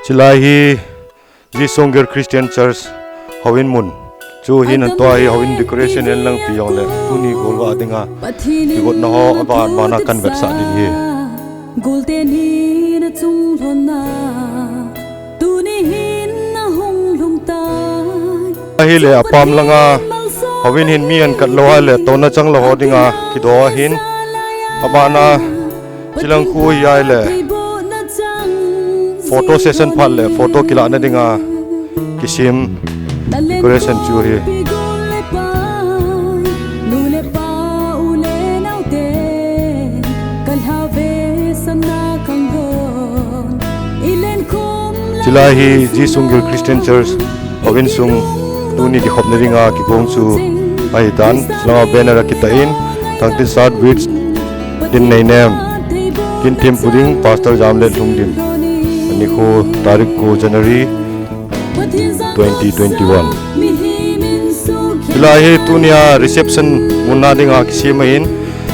Chilai hi Jisonger Christian Church Hawin Mun chu hin an toa hi hawin decoration en lang piyong le tuni golwa dinga tigot na ho aban mana convert sa din hi golden hi na chung thona tuni hin na hong lung tai hi le apam langa hawin hin mi an kat lo ha le to na chang lo ho dinga ki do hin abana chilang khu yai le photo session phal le photo kila na dinga kisim decoration chu hi chilai hi Jisonger Christian Church Hawin sung tuni ki khop na ringa ki gong chu ai dan langa banner kitain THANGTINSAT weds TINNEINEM kin thim puding pastor jamle lungdim ani kho tarik ko January 2021 chilai hi tunia reception munna dinga kisimain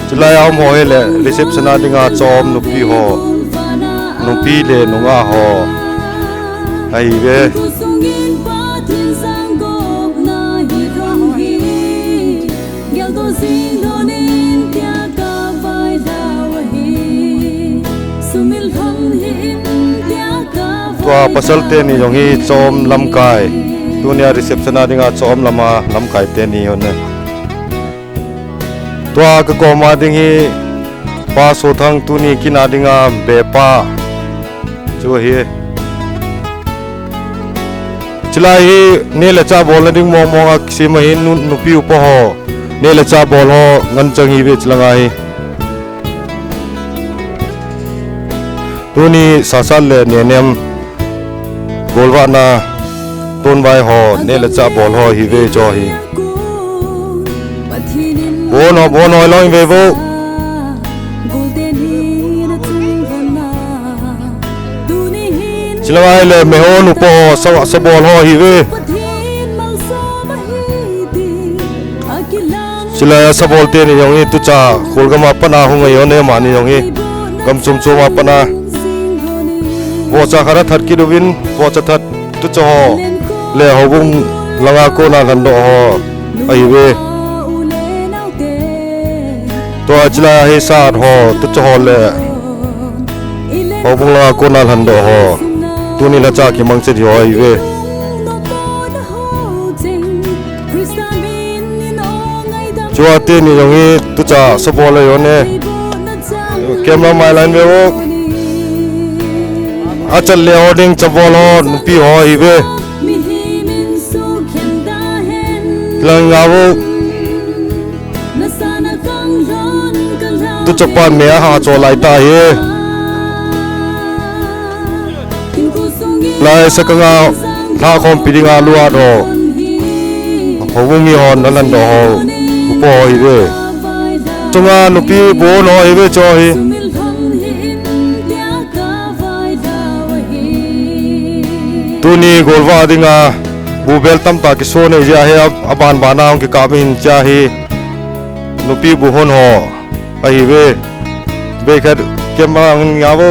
chilai am ho hele reception a dinga chom nupi ho nupi le nunga ho ai ve tua pasal te ni jong hi chom lam kai tunia reception a dinga chom lama lam kai te ni hone tua ka ko ma ding hi pa so thang tuni kina dinga be pa chu hi chilai hi ne la cha bol ding mo mo a sima hin nu pi upo ho ne la cha bol ho ngan chang hi ve chlanga hi tuni sasal le ne nem golwa na ton bai ho ne la cha bol ho hi ve cho hi bon ho loi ve vo chilai le me ho nu po sa bol ho hi ve chilai sa bol te ni yong hi tu cha khulgama pana hu ngai yo ne ma ni yong hi kam chum ma pana wo cha khara that ki dubin wo cha that tu cho ho le ho bum langa ko na gan do ho ai ve to ajla he sa ho tu cho ho le ho bum langa ko na gan do ho tu ni la cha ki mang che ho ai ve chua te ni yong hi tu cha so bo le yo ne camera my line ve wo achal le ording chabol ho nupi ho hi ve langa wo tu chapa me ha cho lai ta he lai sakanga tha khom pidinga lua do howungi hon nalan do ho upo hi ve chunga nupi bo no hi ve cho hi tuni golwa dinga bubel tam ta ki so ne ja he aban bana ki kamin cha hi nupi bu hon ho ai ve be khat kema ngawo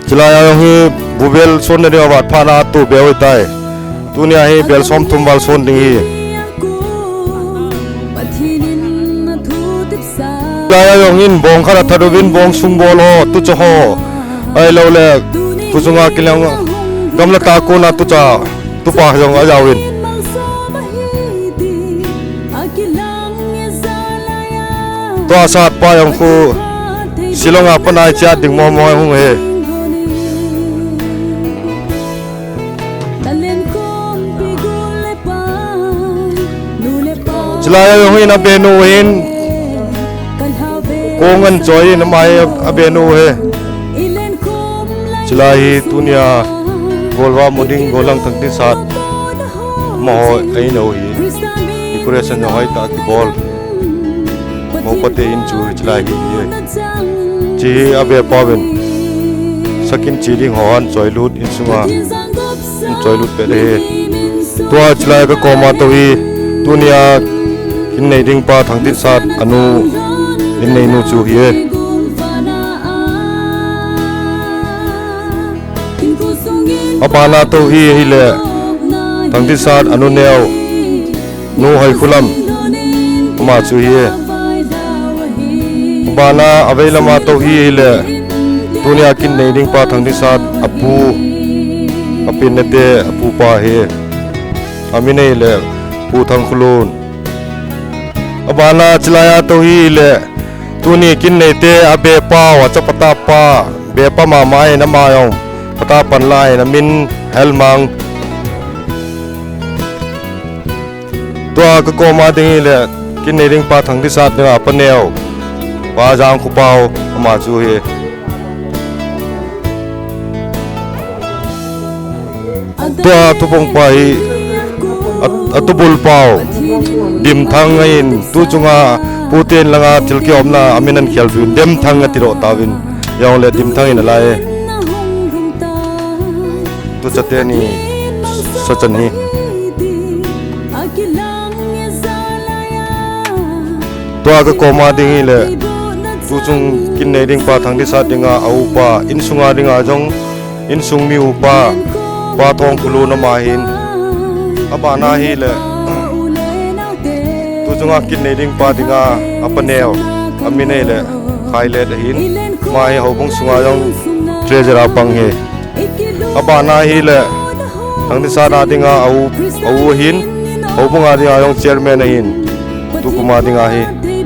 chilaya hi bubel son ne awat phana tu beoi tai tunia hi bel som tumbal son ding hi laya yong in bong khara thadubin bong sungbol ho tu cho ho ai lo le pujunga kilang gamla ta ko na tu cha tu pa yong a yawin to asat pa yong khu silonga panai cha ding mo mo hung he chilaya yong hin abenu hin kongan joy na mai abenu he chilai tunia golwa moding golang THANGTINSAT mo ai no hi decoration no hai ta ki bol mo pate in chu chilai hi chi abe pawin sakin chi ding hon choi lut in sunga choi lut pe de tua chlai ka koma to hi tunia kin nei ding pa thangtin sat anu in nei nu chu hi apana to hi le thangtin sat anu neo nu hai khulam ma chu hi bana availama to hi le tunia kin nei ding pa thangtin sat apu apin nete apu pa he amine le pu thang khulun abana chlaya to hi le tuni kin nei te abe pa wa chapata pa be pa ma mai na ma yong pata pan lai na min helmang to ka ko ma ding le kin nei ding pa thang ti sat na panel pa jang khu pau ma chu he tua tupong pai atubul pau dim thang in tu chunga putin langa thilki omna aminan khial fin dem thang atiro tawin yong le dim thang in lai tu chate ni sachan hi tua ka koma ding le tu chung kin nei ding pa thang di sa dinga au pa in sunga dinga jong in sung mi upa pa thong khulu na ma hin abana hi le tu chunga kin nei ding pa dinga apanel amine le khai le hin mai ho bong sunga jong treasure apang he abana hi le thang di sa na dinga au hin ho bunga dinga jong chairman hin tu kuma dinga hi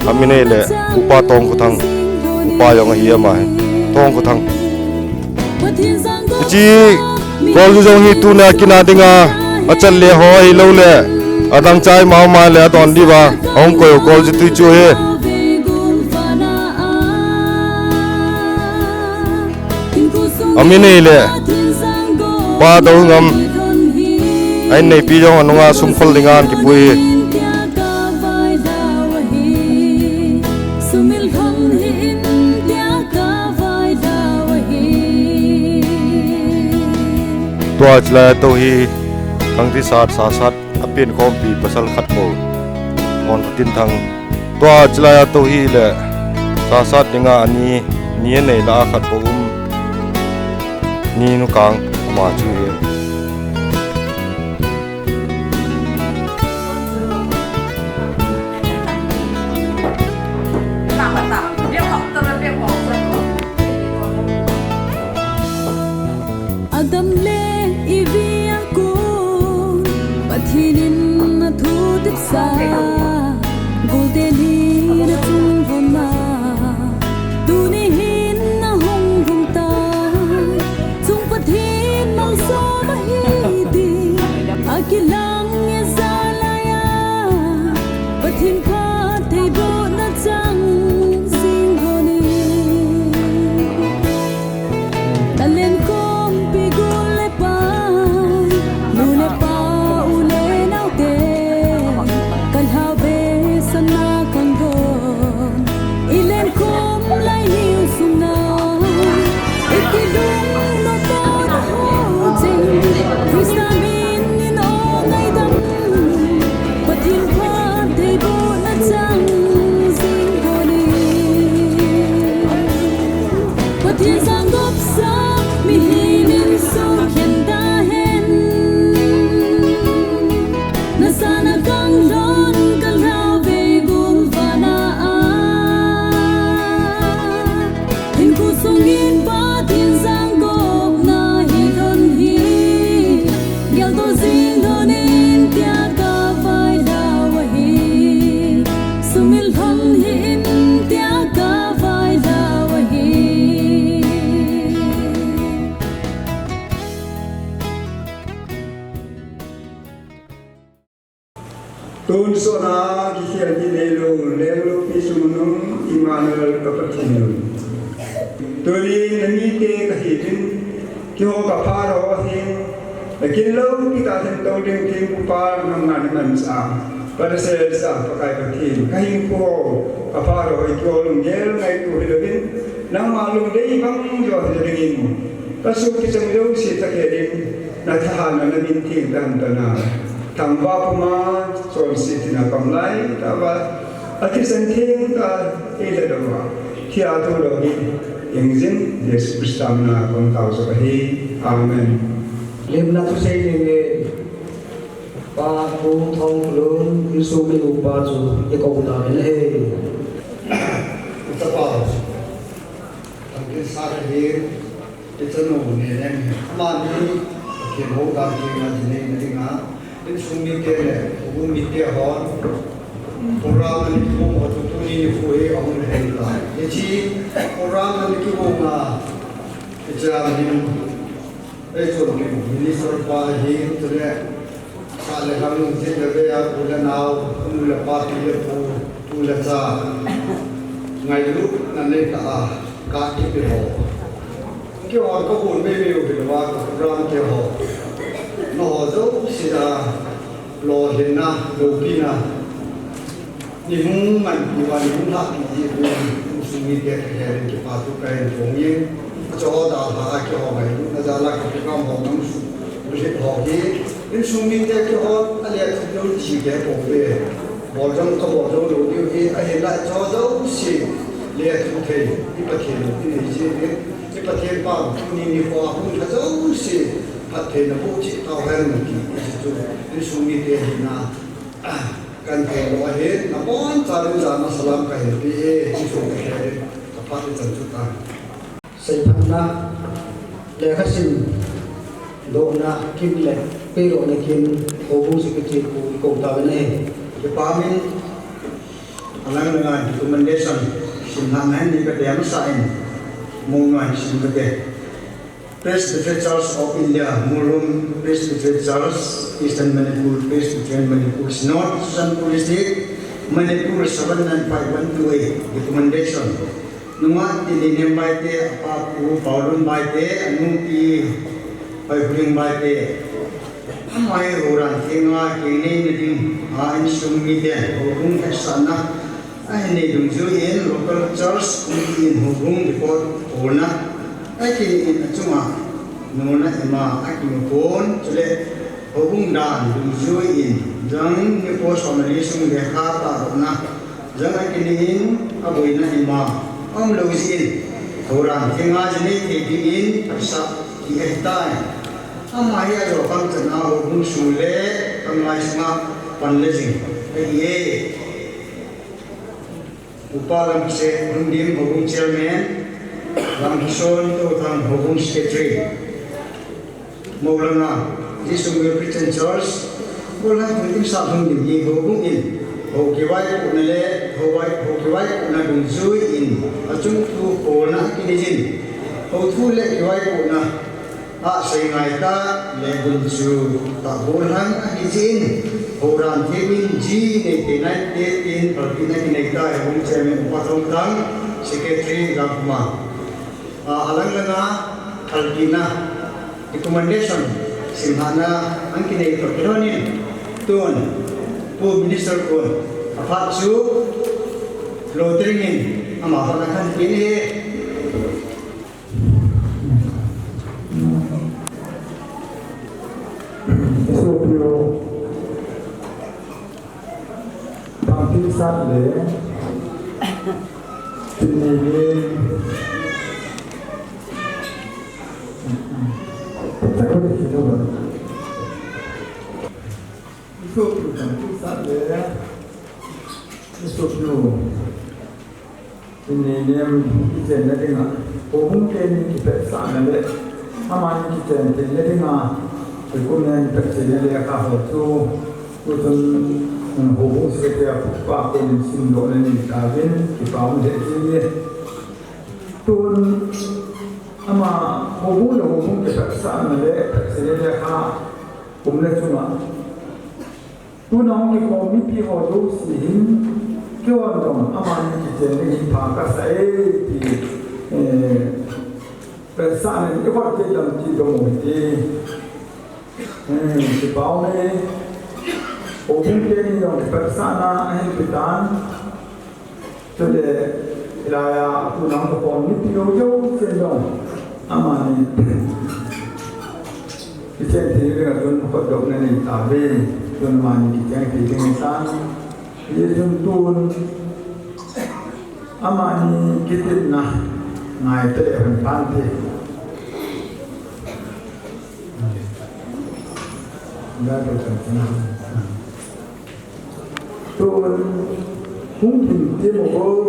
amine le upa tong khu thang upa yong hi ma tong khu thang chi kol ju jong hi tu na kina dinga achal le hoi lo le adang chai mau ma le don di ba ong ko kol ju tu chu he amine le pa do ngam ai nei pi jong anunga sum khol lingan ki pui tua chlai to hi thangti sat sa sat apin khom pi pasal khat ko mon tin thang tua chlai to hi le sa sat dinga ani ni nei la khat po ni nu kang ma chu he Adam le ivia kun pathinin na thu tip sa golden na chung vona tuni hin na hong hong ta chung pathin mal so ma hi di akilang ya zalaya pathin pha thei bo na chang sing honi talen ko Tun sona kisah di lelu pisunung Immanuel kapatinu. Tuli nami te kahidin kyo kaparo hin. Lakin lo kita sentau deng tim upar nangan mansa. Pada saya pakai patin. Kahin po kaparo ikyo lunggel ngai tu hidupin. Nang malum dei bang jo hidupin. Pasuk kisang lo si takirin na tahanan na minting dan tanah. Tangba puma sol si tinakamlay taba at isang ting ka iladawa. Tiyato lohi ingzin Yesus Kristus na kung tao sa kahi. Amen. Lim na to sa ilingi pa kung thong lung Yesu mi upa chu ikaw ta na he. Ito pa. Ang kinsahin ito no nilem. Mani kinhoga kinga dinay nga. Din sumite umite hon. Orang ni ko mo tutuni ni fuhe ang helta. Iti orang ni ko nga ija din ito ni minister pa hin tule kale kami je bebe ya ulanau umula pati le pu tula sa ngai lu na le ka ka ti pe ho ke wa ko bun me me u wa ko ram ke ho no zo sida lo hinna lo pina ni hung man ni wa ni hung ha ni bu sumi ke ke ke pa tu ka en fong yin cho da ha ke ho mai na za la ko ka mo nam su bu se ho ki in sumi ke ke ho ale ka lo chi ke ko be bo jong ko bo jong lo yu e a he la cho zo si le tu ke i pa ke lo ni ji ni i pa ke pa ni ni ho hu ka zo si pa ke na bu chi ta ha na ki ji tu in sumi ke na kan ke lo he na bon ta ru za na salam ka he pi e chi so ke ka pa ni chan chu ta Say thằng na le ka sin do na kim le pero na kim o bu si ke chi ko ta na he. ke pa min alang dengan recommendation sinhanan ni ka dem sign mungwan sin ka de Presbyterian Church of India Murum Presbyterian Church Eastern Manipur Presbyterian Manipur North Susanpur District Manipur 79512 recommendation nunga tininem bai te apa pu paulun bai te anu ki pai puring bai te amai orang kenga kene ni ding a in sumi de hong sana ai ne dung ju in local church in hong report ona ai ki in chuma nona ema ai ki pon chule hong dan dung ju in jang ni po somali sung de kha ta ona jang ai ki in aboina ema am lo zin orang kenga jeni ki in sa ki ai amai a jo kam chana hong sule kam lai sma pan le jing ye upalam se hundim hong chairman ram kishon to thang hong secretary Maulana Jisung Christian Church bola hundim sa hundim ye hong in ho kiwai kunale ho kiwai kunadung zui in achung tu ona kinijin ho thu le kiwai kuna a sei ngai ta le bun chu ta bolan a kijin horan themin ji ne te nai te tin partina ki nei ta hong chairman pathong tang secretary rakma alang langa alkina recommendation simhana angki nei prokironin tun pu minister kon apat chu lotringin ama hona kan pini THANGTINSAT le TINNEINEM tak boleh kita buat. Itu THANGTINSAT le itu TINNEINEM kita nak dengar. Mungkin kita sana le, aman kita nak dengar. Kemudian kita le kahwat tu, utun hubung sekitar apa pun simbol ini kawin kita pun jadi tun ama hubung kita sana le sekitar ha umle cuma tun orang kita mimpi hodo sih kawan dong ama kita ni pakai saya di sana ni apa kita dalam tidur mesti kita pun mungkin yang bersana yang betan, jadi ilaya aku nak pon ni tiada jauh sendong, amani kitchen thì là tuần hoạt động này ta về tuần mani kitchen thì tiếng san ये tuần amani kitchen na ngày tệ hơn pan thì đã được thành na tuần không tìm kiếm một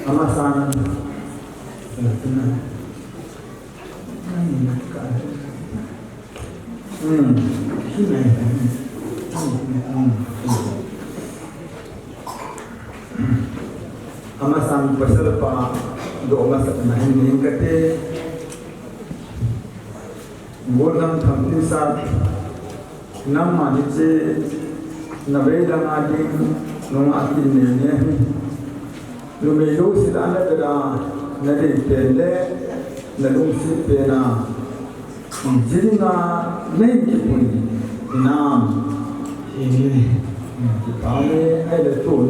amasan amasan pasal pa do masak nahin ning kate Bolam THANGTINSAT nam maniche naveda ngading nong atin ne lumelo sila na dara na de tele na lung si pena jiringa nei ki puni nam ini kami ai le tun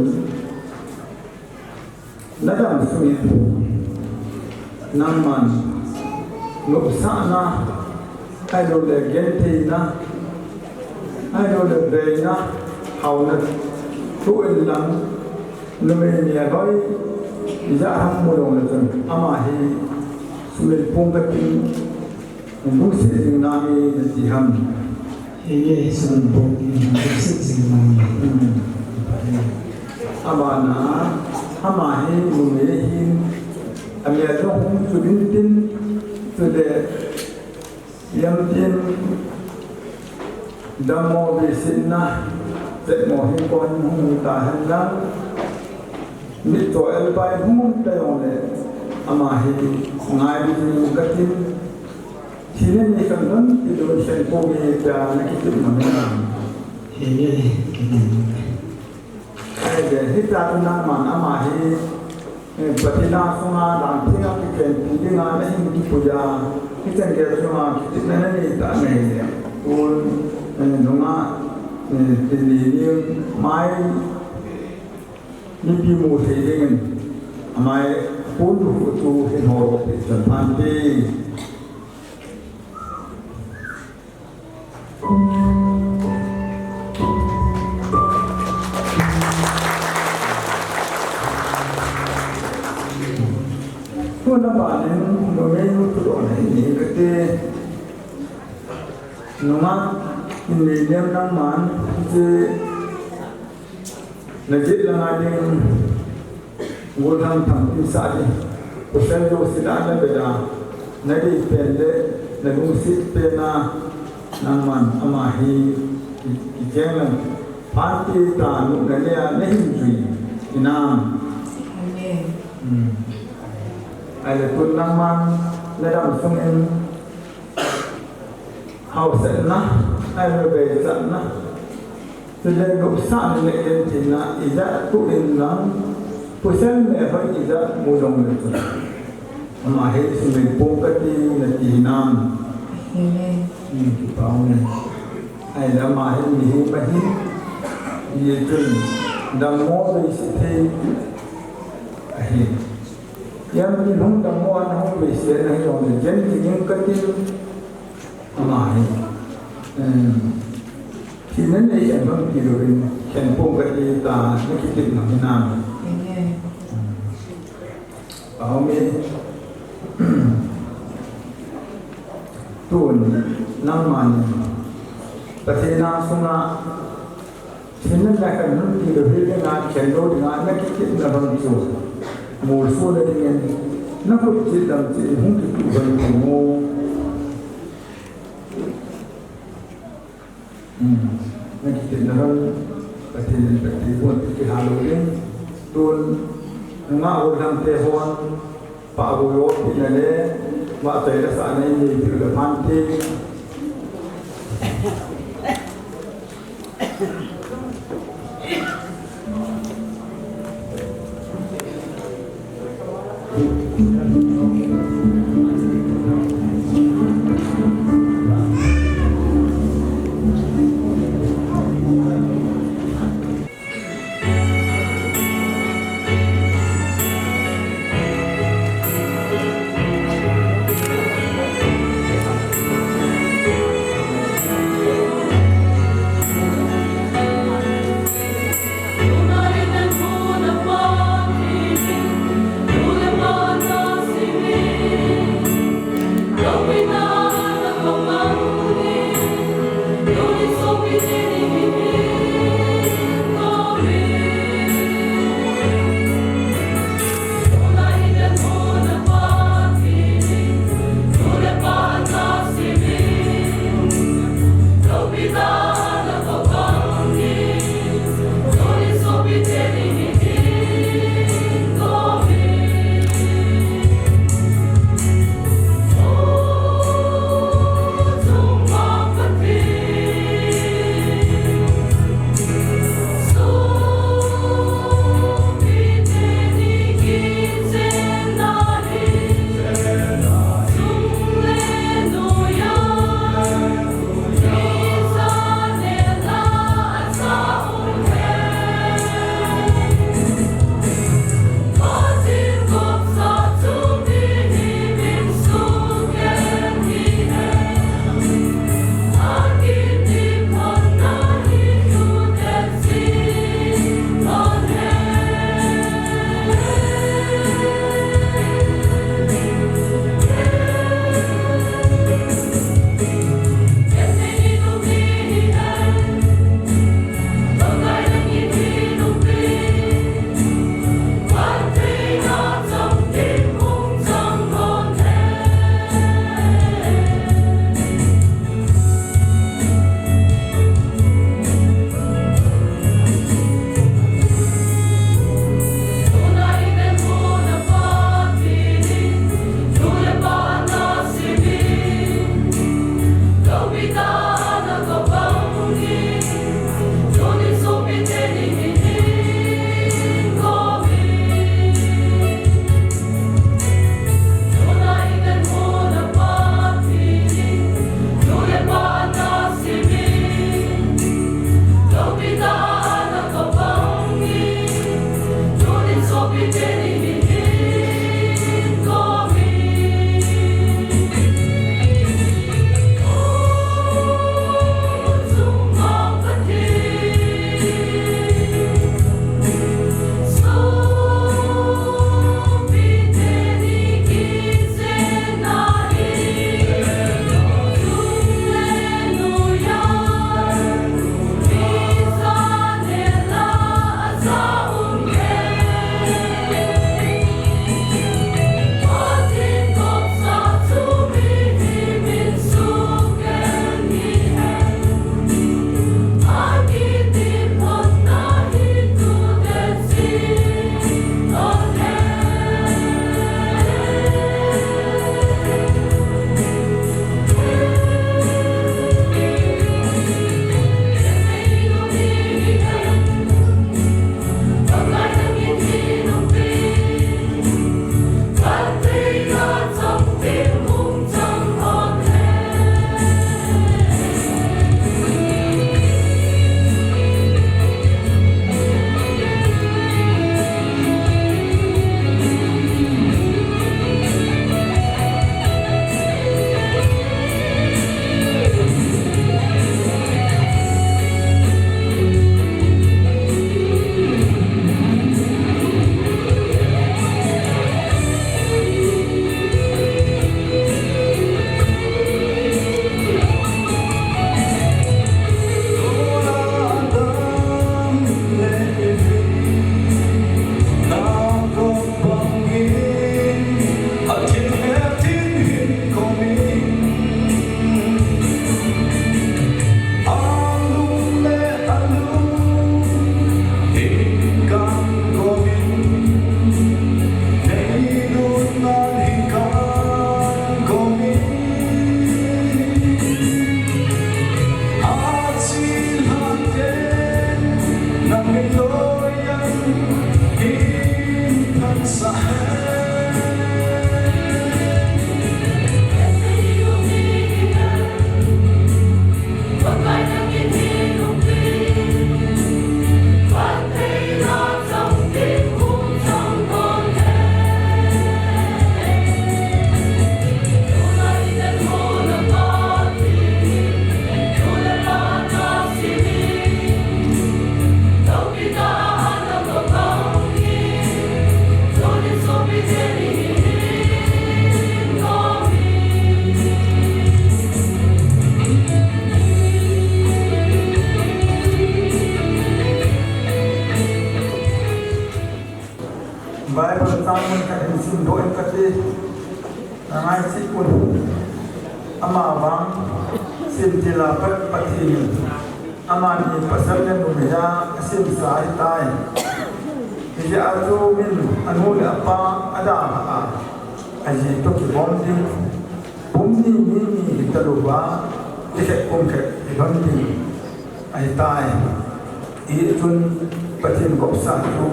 na dam sumi nam man lo sana ai lo le gente na ai lo le be na hau na tu in lam lu me nia goi za ham mo lo le tan ama hi sumel pong ka tin bu se ding na mi ti ham ye sun pong bu se ding na mi ama na ama hi lu me hi amya lo hum su din tin su de yang tin damo bisinna te mo hin kon hum ta han la mi to el bai hum te ole ama hi ngai bi ka tin thine ni kan don ti do sen po mi ta na ki tin ma na he ye ki ai de hi ta na ma na ma hi patina sunga dan thinga ki ken ti nga na hin ki puja kitchen ke sunga ki na ni ta nei le un nunga tinniinem mai ni pi mu the ding mai pun du tu hin ho pe san pan ti Kuna banen nomenu tu ne ni kete numa TINNEINEM nang man je najit langading Bolam THANGTINSAT usai jo sidana beda nadi pende nagusit pena nang man amahi kijeng parti ta nu nania nahi jui inam ai le kun nang man ledam sungen hau sen na ai le be san na tu le go san le en tin na iza tu in nang pusen me ba iza mu dong le tu ama he sin me po ka ti na ti nam ki pa ne ai la ma he ni he ba hi ye tun dam mo be si the ai yang ni hong dam mo an hong be se na yo le jen ti ning ka ti ama he thì nên đây anh vẫn kỳ rồi khen phong cái gì ta nó cái chuyện nào thế nào bảo mình tuần năm màn và thế nào xong là thì nên là cái nó kỳ rồi cái ngàn khen đôi thì ngàn nó cái chuyện là bằng rồi mùa xuân đây thì nó có chuyện làm chuyện không kịp bằng của ngô kita nak pati buat kita haluin tun ngah orang tehon pak goyo kita le mak saya sana ini tidak panti ngay sĩ quân ama vang sim tila patin ama ni pasal na numya sim sai tai jadi azu min anu apa ada aji to ki bomdi ni taluba dikek komke ibandi ai tai i tun patin kopsa tu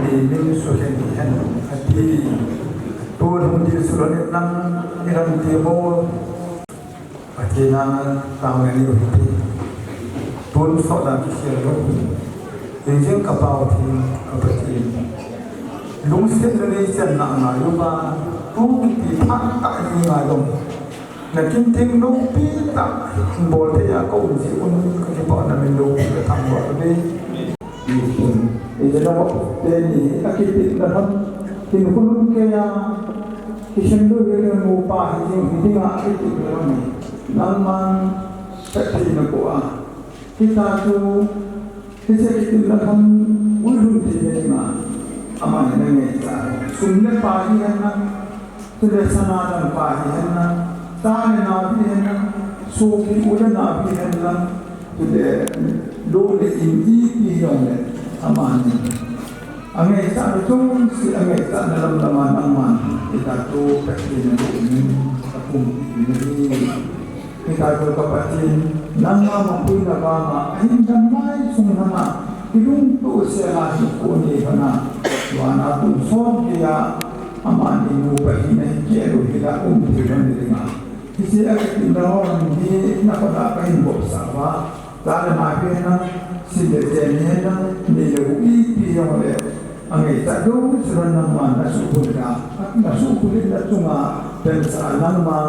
di min suhen hen ati tuan hundi sulan nang iran temo patina tahu ni itu tuan soalan kisian Ejeng kapau ti kapati. Lungsit Indonesia nak ngayuba tu ti tak ni ngayum. Nakin ting lupi tak boleh ya kau si un kekipa na mendo ke tangwa ni. Ejeng nak teni akipit dalam tin kulun ke ya kisendu ele mupa ejeng hiding akipit dalam ni. Naman peti na ko kita tu Kita dalam ulu di mana aman dengan kita. Sunnah pagi henna, sudah sanadan pagi henna, tane nabi henna, suki udah nabi henna, sudah dole ini pihone aman. Angai kita tu si angai kita dalam zaman aman kita tu pasti ini kapung ini. Kita tu kapatin nama mampu nama hingga mai sunghana hidung tu selah sukuni kana wana tu som dia amani mu bahina kero hila tiran dinga kisi akin dawon di napada kain boksawa tare makena siderjena ni lewi piyole angai tadu suran nama nasukulida tunga pensa nama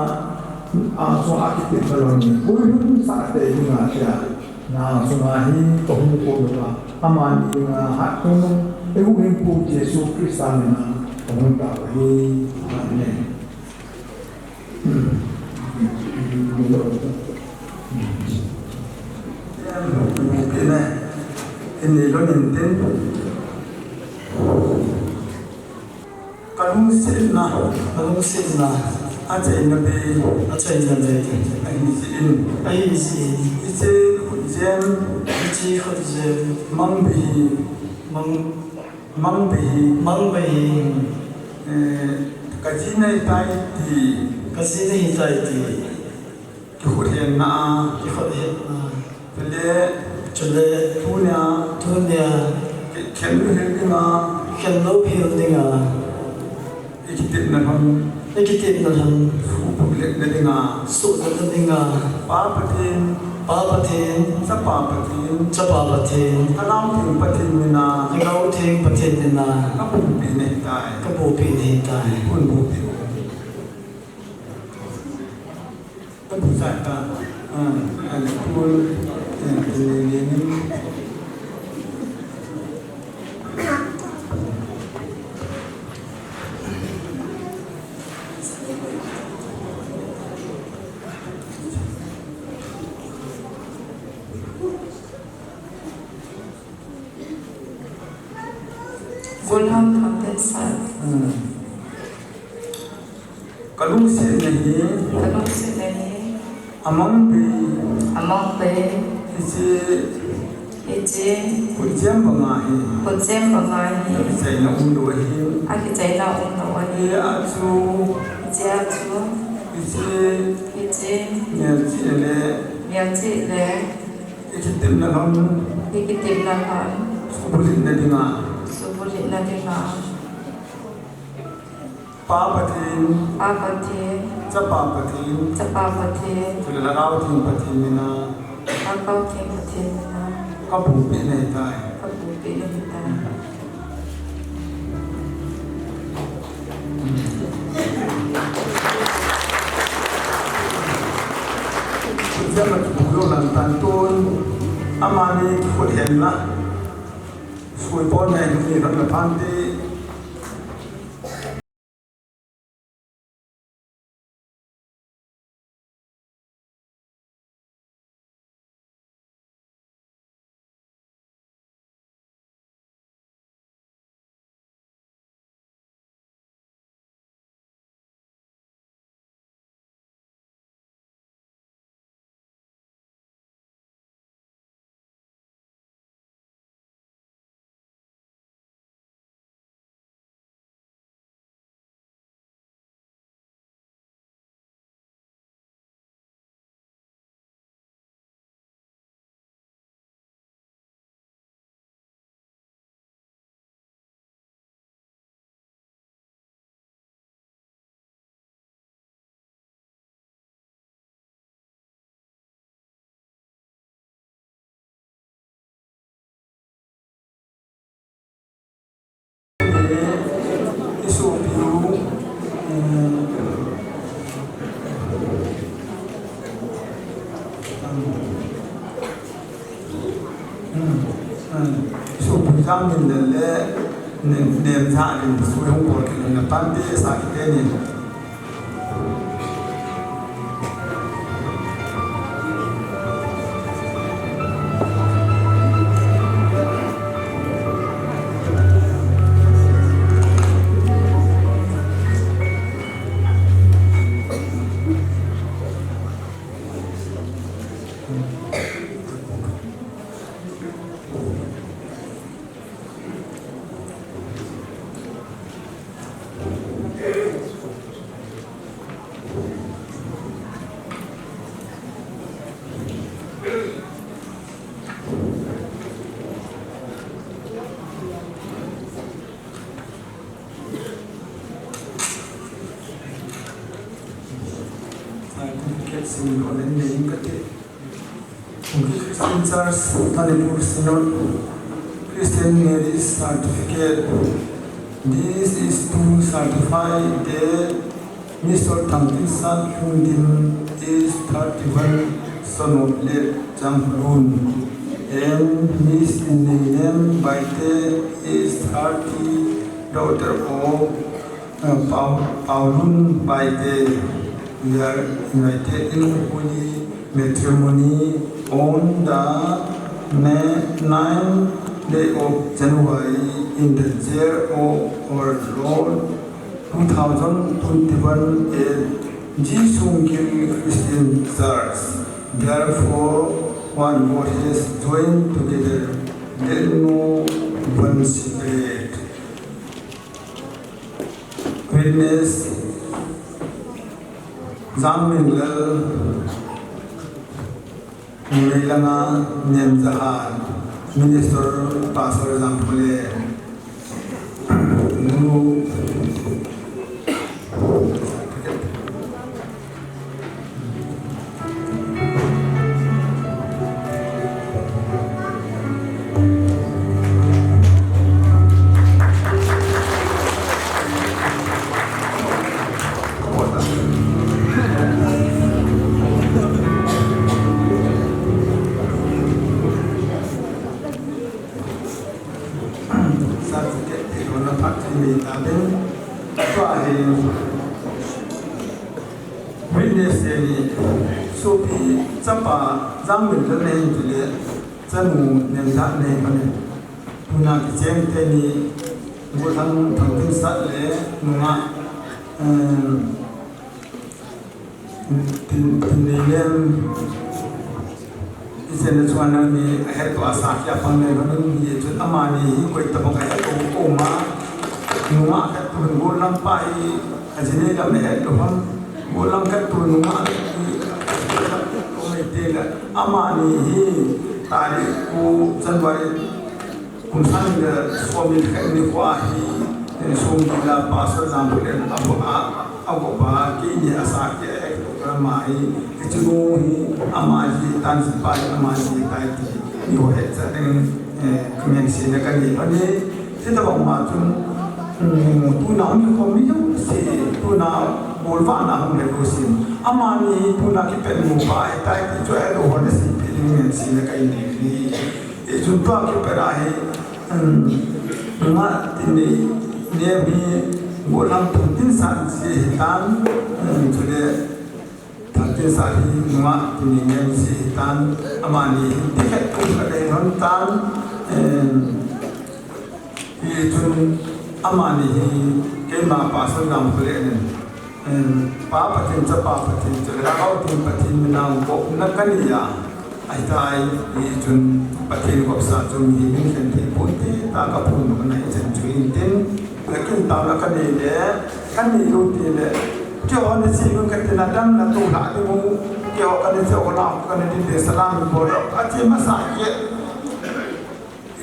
so akit baloni bulun sa te nga siya na sumahi ko ba amani nga hatun eugin po Yesu Kristo na pumunta hi amen ini lo ninten kalung silna aja inabi ai si ite khudjem mangbi kajina tai ti khudhem na chule tunya khenlo hilnga Ikitip na lang public na dinga sulat na dinga papatin sa papatin kalauting patin nina kabupi nitay unbupi kabusata alipul tinininim Gulam THANGTINSAT. Kalung sin nahi among be ije kujem bangai saya na undo hi atu ije nyerci le ikitim na ham subulit na dinga papatin capapatin tulagawatin patin nina kabupi na itay Kudya magpulo ng tantun amani kudhen na Sui pon na hindi na pandi so examine the name that in the swimming pool in the panty sakiteni Christian Church, Manipur Synod, Christian Marriage Certificate. This is to certify that Mr. THANGTINSAT is 31 son of late Jamrun and Miss TINNEINEM is 30 daughter of Paulun Baite. We are invited in holy matrimony on the 9th day of January in the year of our Lord 2021 at Jisungil Christian Church. Therefore, one God has joined together, let no one separate. Witness Zangminglal Mulilanga Nemzahan Minister Pastor Zampule witness so be Zapa Zamin the name to the Zamu Nemzat name Tuna Kijem Teni Wotan THANGTINSAT Le Numa TINNEINEM is in the one of the head to Asakia Pangani to Amani, quite the Oma Numa at Golam Pai as in the head to one Golam Katunuma Amani Tari who Zanwari Kunsan the Swami Kaniwahi and Sumila Pastor Zambulan Agoba Kini Asaki Ramai Ichinohi Amaji Tansipai Amaji Taiti you had certain comments in the Kani Sitabamatun Tuna Commission say Tuna Bolvana Humerosin Amani Tuna Kipen Mubai Taiti Joel or the Sipilins in the Kani it's to talk Perai not in the near me Golam THANGTINSAT Sitan to the THANGTINSAT Numa TINNEINEM Sitan Amani Ticket to the Hontan Amani Kema Pastor Zampule Papa Tinsa Papa Tinsa Rao Timpatin Now Nakania I die Jun Patin Gopsa Jun Hinkin Ponte Takapun Night and Twintin Lakin Tamakane there Kani Luti John is even getting a dam to Hadimu Kyokanisa Kanadi Salam Boro Atimasaki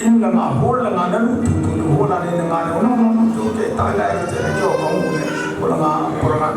in the whole and other to the whole and in the Mano to get Thailand and Joe Purana Purana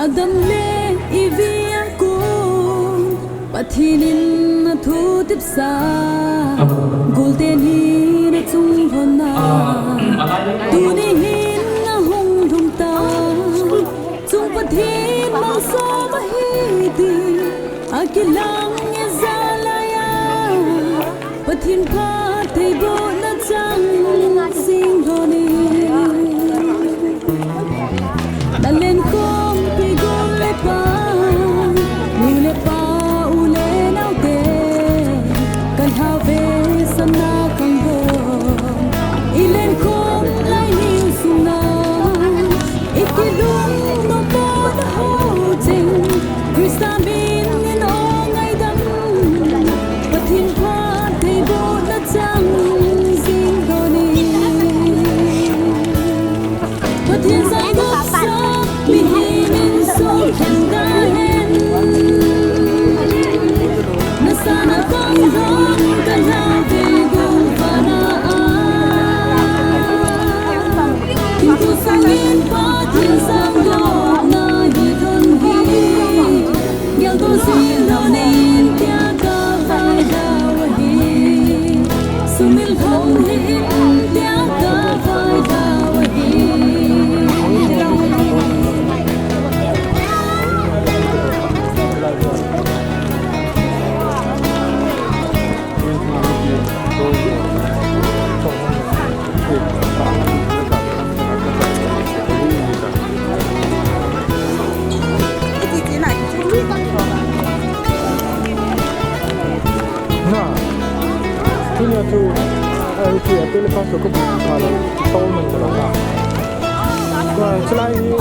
Adam le iviang ko pathinin na thu tip sa golden hi na chung hona tunihin na hong rung ta chung pathin mang so mahiti akilang e zalaya pathin pa thei bo na chang sing honi dalen ko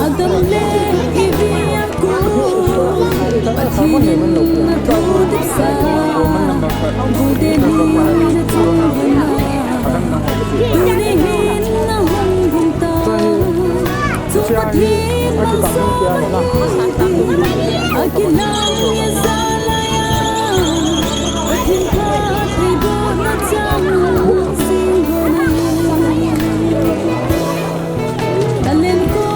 Adam le iviang ko pathinin na thu tip sa golden hi na chung hona tunihin na hong rung ta chung pathin mang so mahiti akilang e zalaya pathin pa thei bo na chang sing hona dalen ko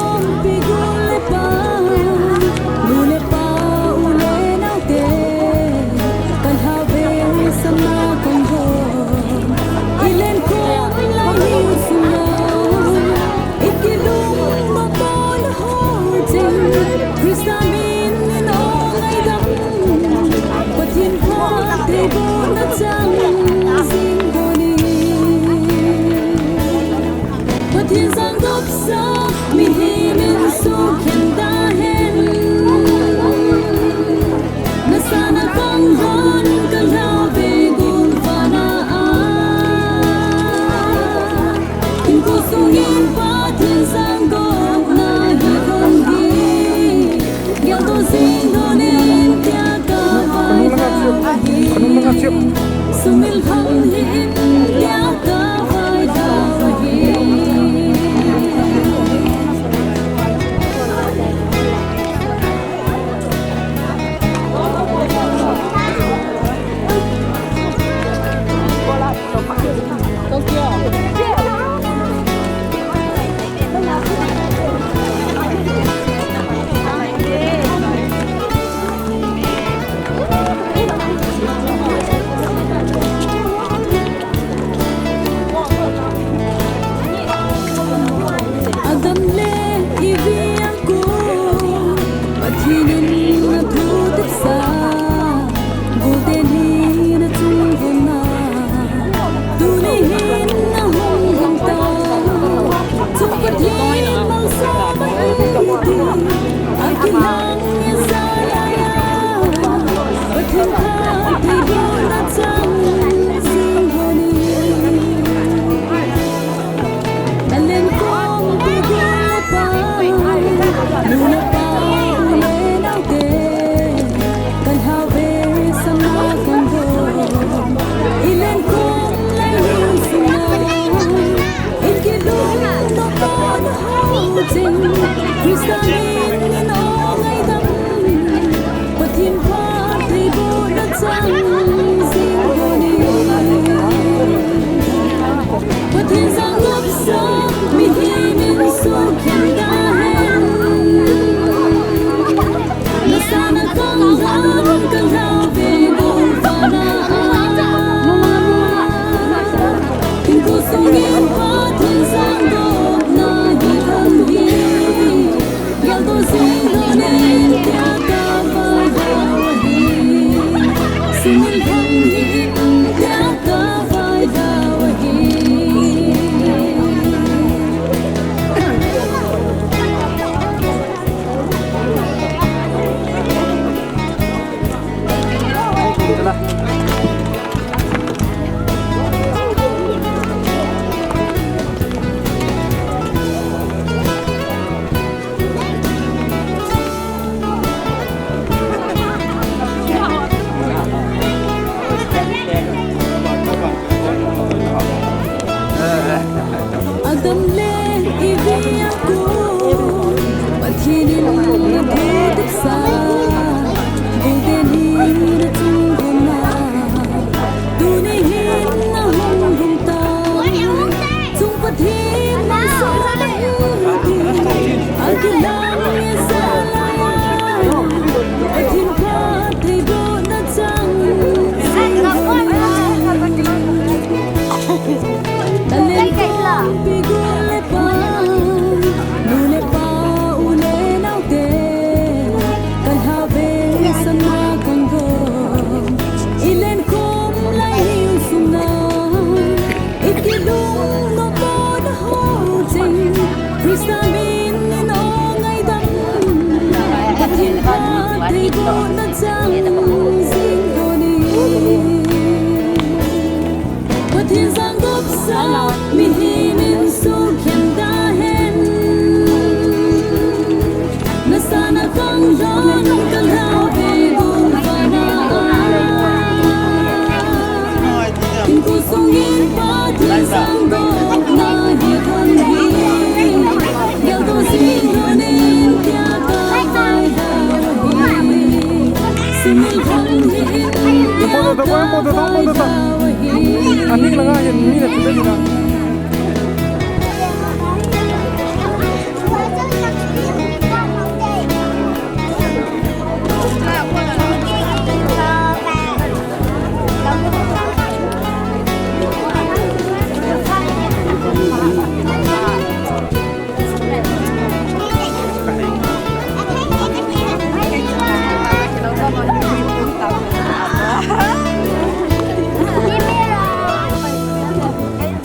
Sumil hong hin ya ka vai da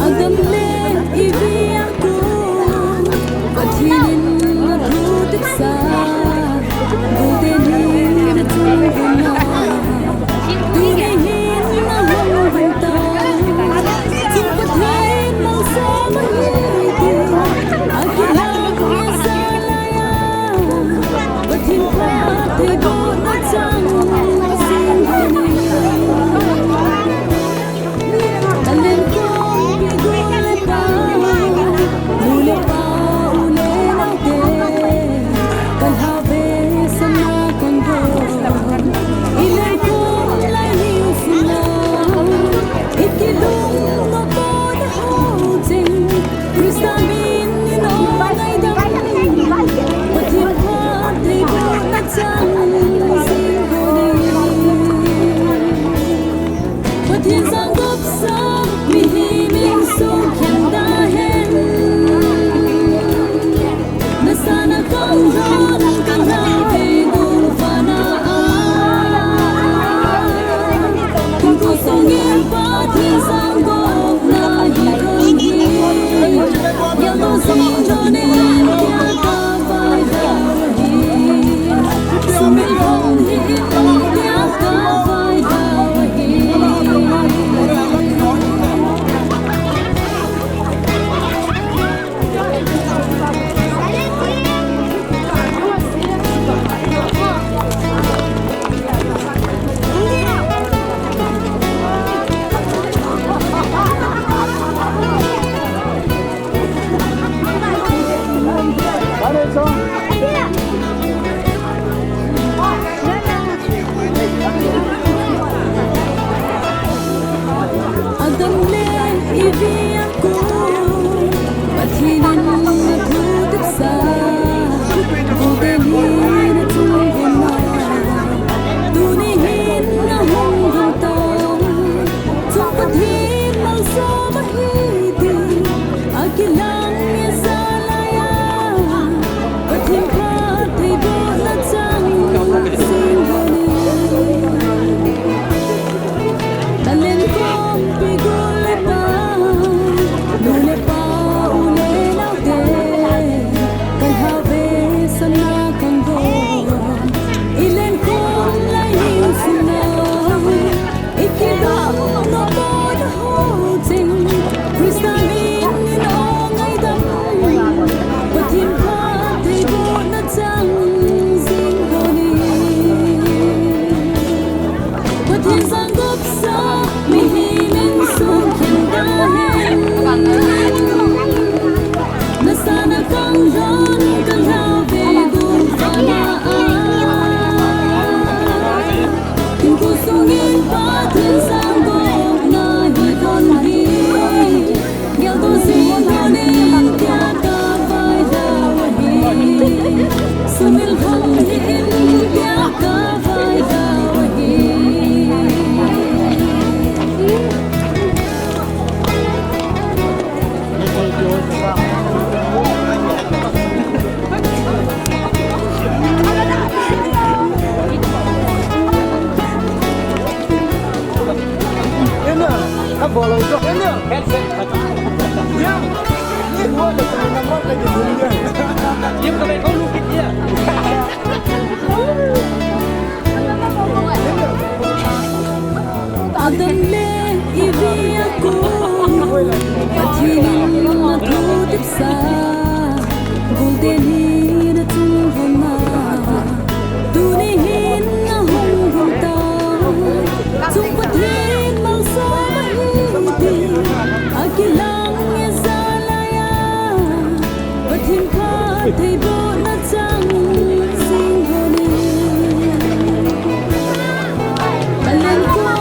Agam Adamle ibiyaku Patinin matutip sa Guldenin at tuhana Tunihin na hunghunta Sumpatin mang sa mahiti Agilang izalaya Patin patay bo na tang singhoni Alam ko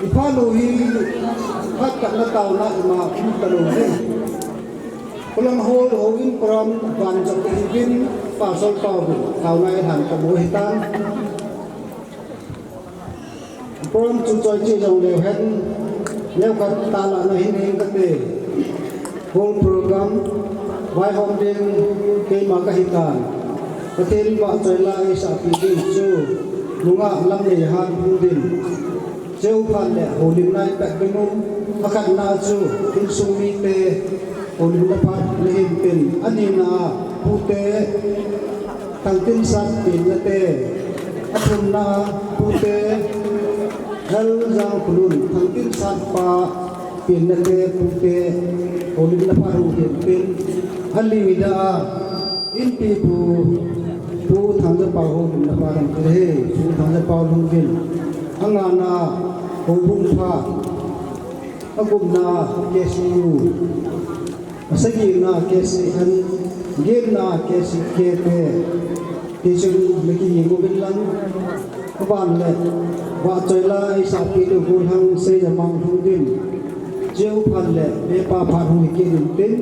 Ipaluhi hat kana tauna ima talungi kulang hol howin pram van jok hibin pasol pawu tauna han kamu hitan pram chuchoi chi jong le hen leo kat tala na hin hin kate whole program vai hom ding ke ma ka hitan katel ba choi la ai sa pi din chu lunga lam le han hu din Jauh pada holim naik tak bingung akan naju insumi te holim dapat lehimpin anina pute THANGTINSAT pin te atun na pute hal jang kulun THANGTINSAT pa pin te pute holim dapat lehimpin halimida inti pu thangja pa holim dapat kere pu thangja pa lungin angana hubung pha agumna kesi asagi na kesi an gemna kesi kepe tisung lagi ngobilan kaban le wa choila isa pi lu hang se jamang hudin jeu phan le be pa pha hu ki din tin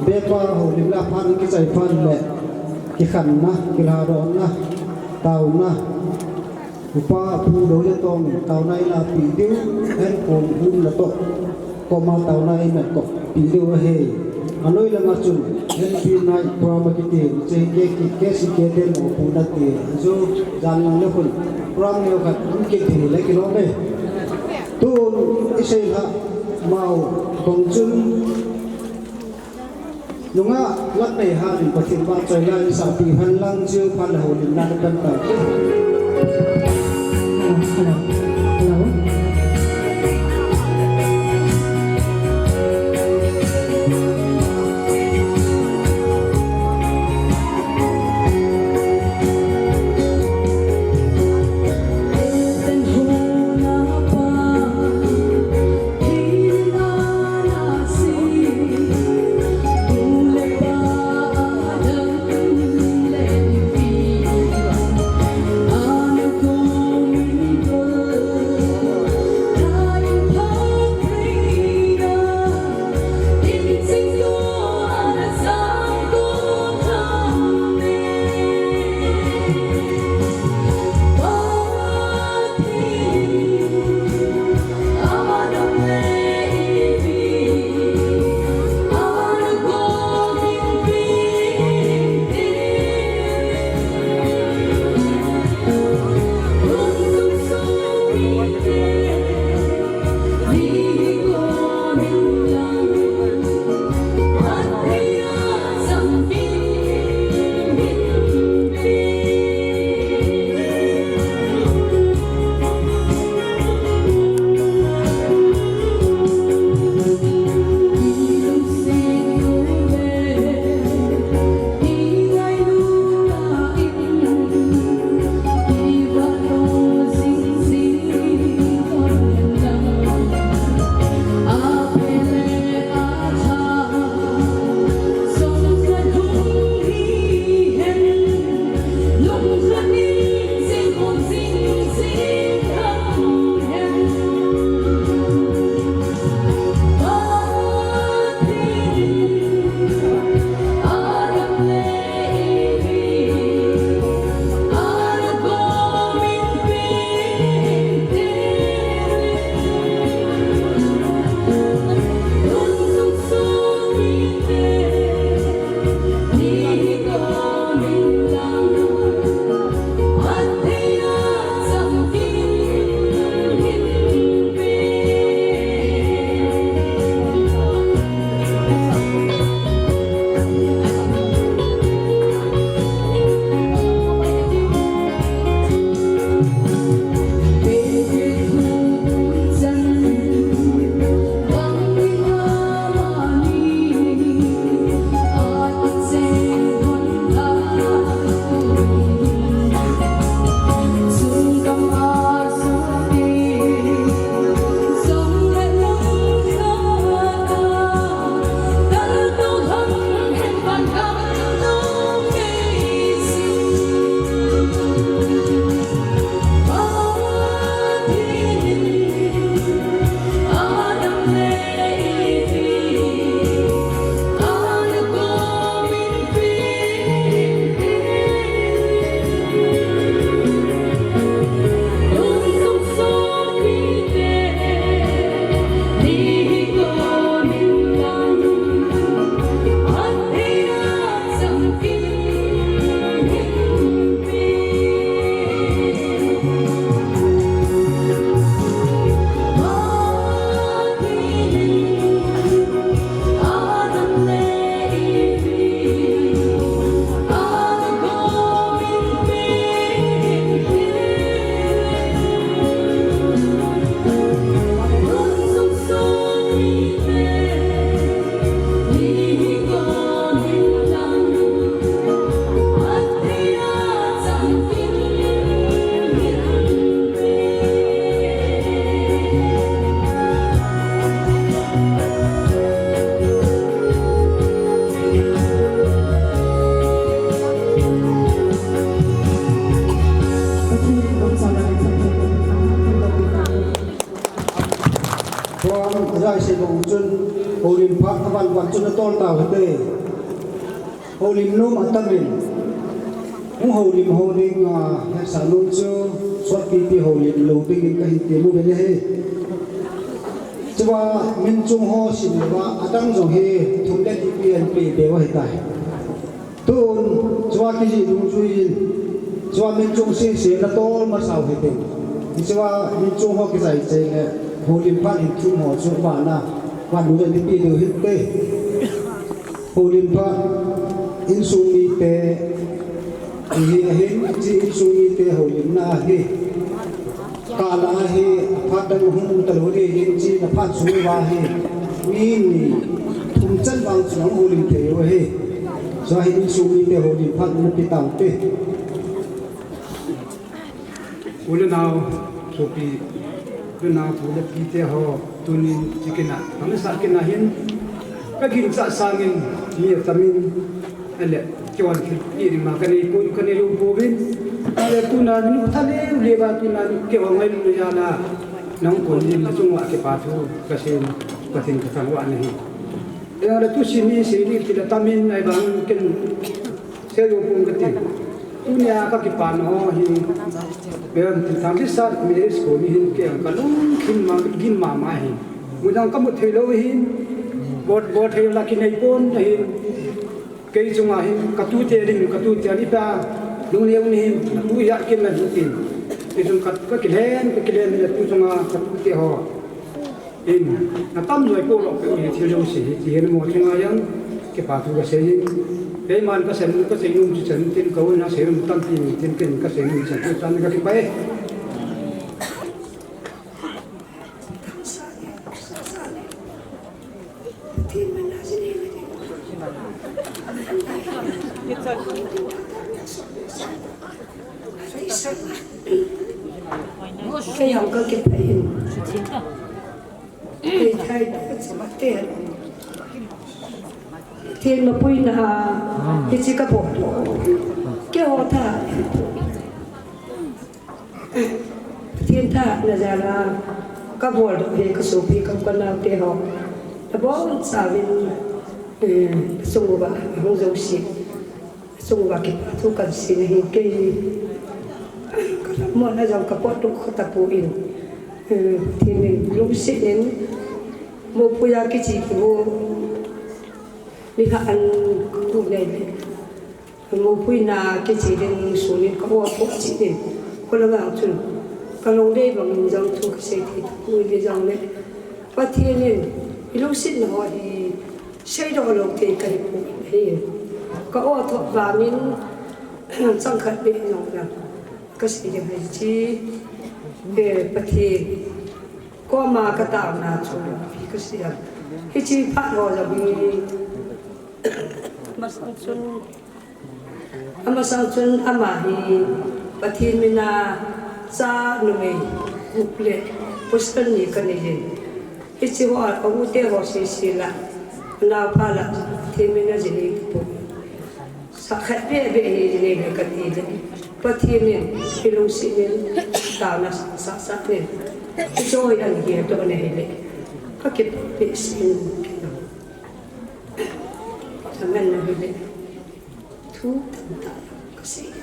be pa ho limla phan ki chai phan le ki khan na ki la ron na tau na upa pu do ya tong tau nai la pi diu en kom hum la to ko ma tau nai na ko pi diu he anoi la ma chun en pi nai pro ma ki te che ke si ke den mo pu na te zo jan na le phun pram ne khat ki te le ki lo me tu isei ha mau kong chun lunga lak nei ha din pathin ba choi la sa pi han lang chiu phan ho din na kan ta Hello. Hello. Hãy subscribe cho kênh Ghiền Mì Gõ để không bỏ lỡ ra sẽ bầu chân hồ lim phát văn văn chân nó to tàu thế hồ lim nôm ở tâm mình cũng hồ lim hệ sản nôm chưa xuất kỳ hồ lim lâu tinh cái tiền mua về đây chứ mà mình trung ho xin là đang dùng he thùng đen tiền bị béo hiện tại tuôn chứ mà cái gì đúng chui chứ mà mình trung xin là to mà sao hết tiền chứ mà mình trung ho cái giải chơi hồ lim phát in trung ho trung bản là và đủ để bị điều hết tê hồ lim phát in sung mi tê thì hiện chỉ in sung mi tê hồ lim na he cả là he phát đang hung tờ lối hiện chỉ là phát suy va he min thùng chân vàng chỉ hồ lim tê he do in sung mi tê hồ lim phát nó bị tàu tê ule nào số pi ule nào thu được kí tê ho tunin chikina kami sa kina hin kagin sa sangin hiya tamin ale kiwan ki ma kani ko kani lu bobin ale tuna ni thale ule ba tuna ke wa ngai lu ya na nang ko ni chung wa ke pa thu kasin ka sang wa ni ya la tu sini sini ki la tamin ai bang ken se lu pung ka ti tunia ka ki pan ho hi ben thang ki sa mi sko ni hin ke ka lung kin ma gin ma ma hi mudang ka mu thei lo hi bot thei la ki nei pon hi ke chunga hi ka tu te ring ka tu te ni pa lung leu ni tu ya kin na du tin ke chung ka kilen ni tu chunga ka tu te ho in na tam loi po lo ke ni thei lo si ti hen mo chunga yang ke pa tu ka se hi cái man cái sen nung chỉ chân tin câu nó sẽ một tâm tin kinh cái sen nung chân chân cái bài cái hồng có cái hình cái thay sẽ bắt tiền thiên mà bùi na cái gì cả bộ cái họ thà thiên thà là ra là các bộ được về cái số phi các con nào để họ là bố sao bên sung vào không giống gì sung vào cái thu cần xin thì cái mọi người dòng các bộ được không tập bùi thì mình lúc sẽ đến một bùi cái gì thì vô đi ăn cụ này một buổi na cái gì đến số này có một phụ chỉ đến có là ngạo chừng cái lồng đây bằng mình dòng thu cái gì thì người đi dòng đấy và thiên nên lúc sinh nó thì xây đồ lồng thì cái cụ thì có ô tô và mình trong khát bị dòng rằng cái gì để hay chi để bắt thì có mà cái tạo nào cho cái gì đó cái chi phát rồi là bị Amasangsun amahi patin mina sa numi uple postan ni kanijin ichiwa awute ho sila na pala timina jini po sa khabe be ni ne katide patin ilung sinin tana sa ne joy an ge to ne hele kakit pisin Taman na huli, tu tanda kasi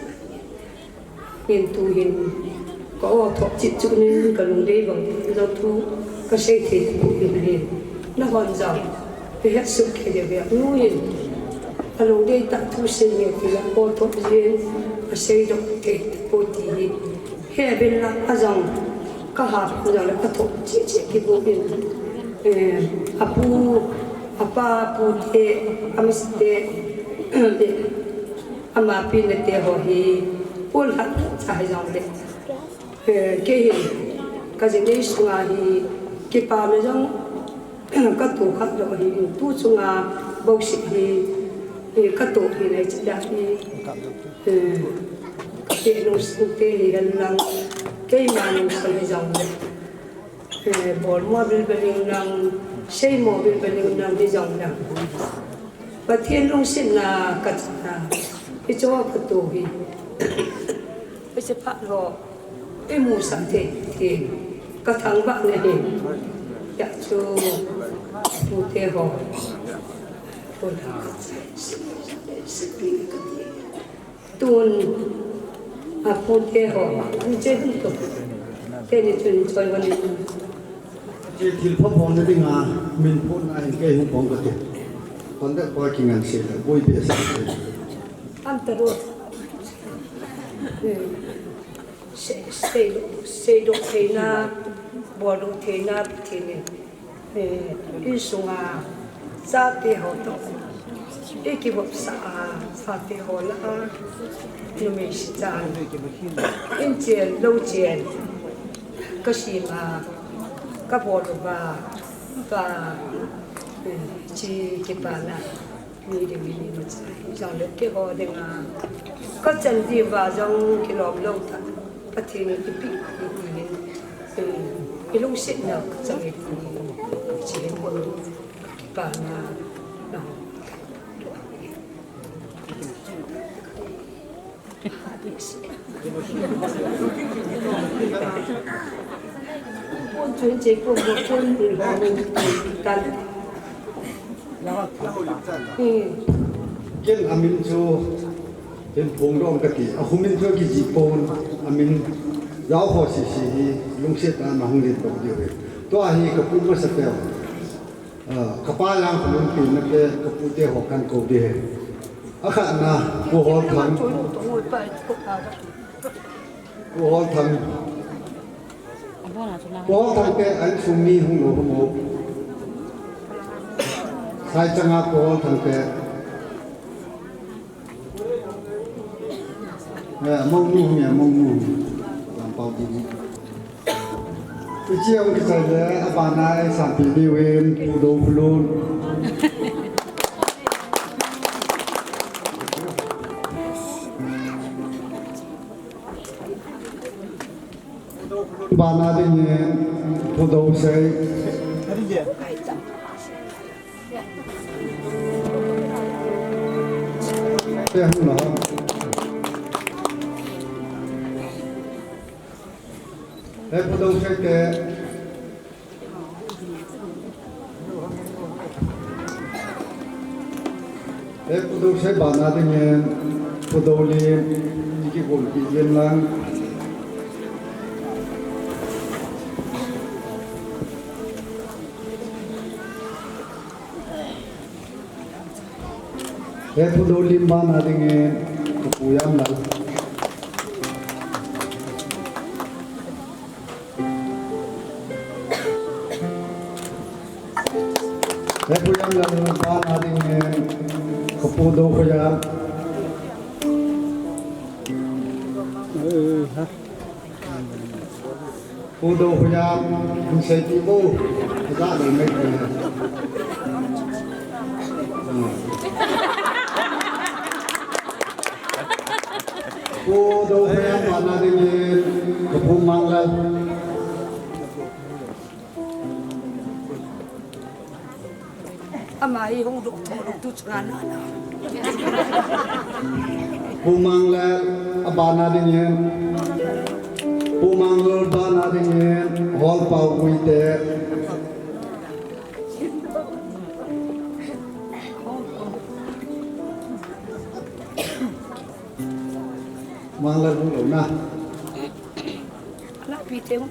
hin tuhin ko thọ chit chu nên cả lùng đây bằng do tu kasi thì cũng hin nó hoàn giàu vì hết sức cái việc nuôi cả lùng đây tặng tu sinh nghiệp thì là cô thọ duyên và xây dựng cái cô tí hè bên là dòng các hạt giờ là các thọ chit cái bộ hin apu apa pute amiste ama pinete ho hi ul hat sai jong le ke hi ka jing sunga hi ke pa me jong ka tu khat do hi tu sunga bo si hi ka tu hi nei cha hi ke no su te hi lang ke ma no sai jong le bol mo bil bil lang xây mồ bên bên nam đi dòng nam và thiên long sinh là cắt là cái chỗ cái tổ hi cái sẽ phát họ cái mù sản thì cái thằng bạn này ya chu tu te ho tu tun a pu te ho je tu te ni chun choi wanเจทิลพ่อพงนี่งามินพูดไอ้แกหุ่นพงก็เจ็บคนได้พอกินงานเสร็จแล้วบุยเบียร์อันตรายเซโดเทนาบัวโดเทนาเทเนอีสุงาซาเตหอตเอกิบสาซาเตหอละนุเมชิจานอินเจนโลเจนก็ชีมาก็บัวโดบาจีกิปานามีเดวินีมาใช้จังเล็กเกี่ยวกับเรื่องก็จันทีว่าจังกิโลโลตาปะเทนอีปีอีลุงเสนาจังเล็กจีเล็กบัวกิปานาเนาะพวกชนเจ็บพวกชนหรือว่ากันเก่งอามินโชเป็นพงร้องกะติอาคุมินโชกิจิปนอามินยาวพอสิลุงเสตามาหงเรียนตกเดียวตัวฮีกับปุ่มมาสเปลกับป้ายังขลุ่มปีนักเล่กับปุ่มเตะหอกกันโกเดอาขันนะกูฮอลทันกูฮอลทันเตะอันสุมีหงโลหโมใส่จังอากูฮอลทันเตะมองนู่เนี่ยมองนู่ลำเปาดีไปเชี่ยวกิจเลยอาบานายสัมปีดีเวนปูโดปูลูนบานาดีเนี่ยปูโดเซเจ้าหน้าเฮ้ยพอดูใช่แกเฮ้ยพอดูใช่บ้านอะไรเนี่ยพอดูเลี้ยงยี่กี่คนกี่เย็นลังเฮ้ยพอดูเลี้ยงบ้านอะไรเนี่ยก็ปุยยามลังAku yang lalu pan adanya kepudo kaya, kepudo kaya insetibo, kita ada mereka. Kepudo kaya pan adanya kepumanglan. Amai hong duk tu celana na. Pumangla abana dengan, pumangla abana dengan hall pau kuite. Mangla dulu na. Nak piteng.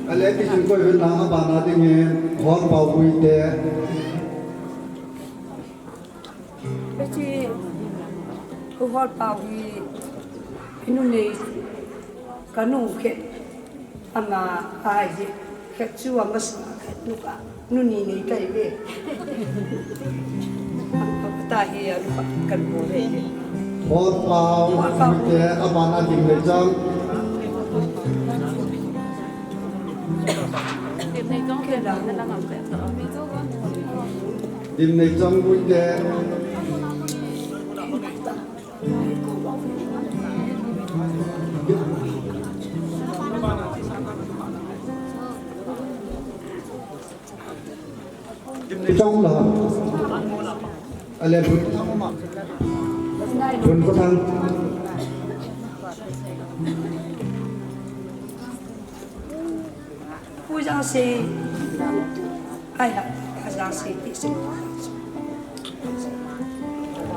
Alek kisah kau benar abana dengan hall pau kuite. Jadi, kuhol pawi inuni kanu ke ama aje ke cua mas nuka nuni ni kai be. Tahi ya lupa kan boleh. Hall pau kuite abana dengan jam. Điểm này trong vui vẻ trong là anh em Quân có thăng 不让谁，哎呀，还让谁的谁？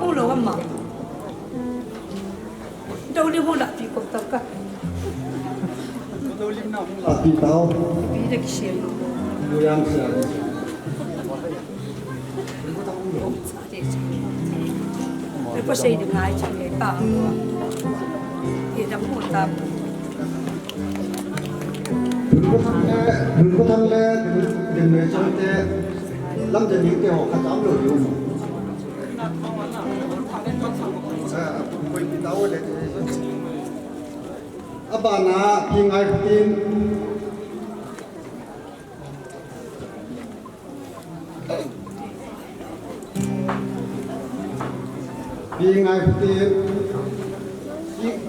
我老妈，đâu đi mua lại thì cũng tập cả. Api tao Đi được xe. yang sa Rồi có xe được ngay cho người ta. Thì đã mua tập. đừng có thăng lên đừng người trong thế lâm giờ những cái họ khát áo rồi luôn abana kingai tin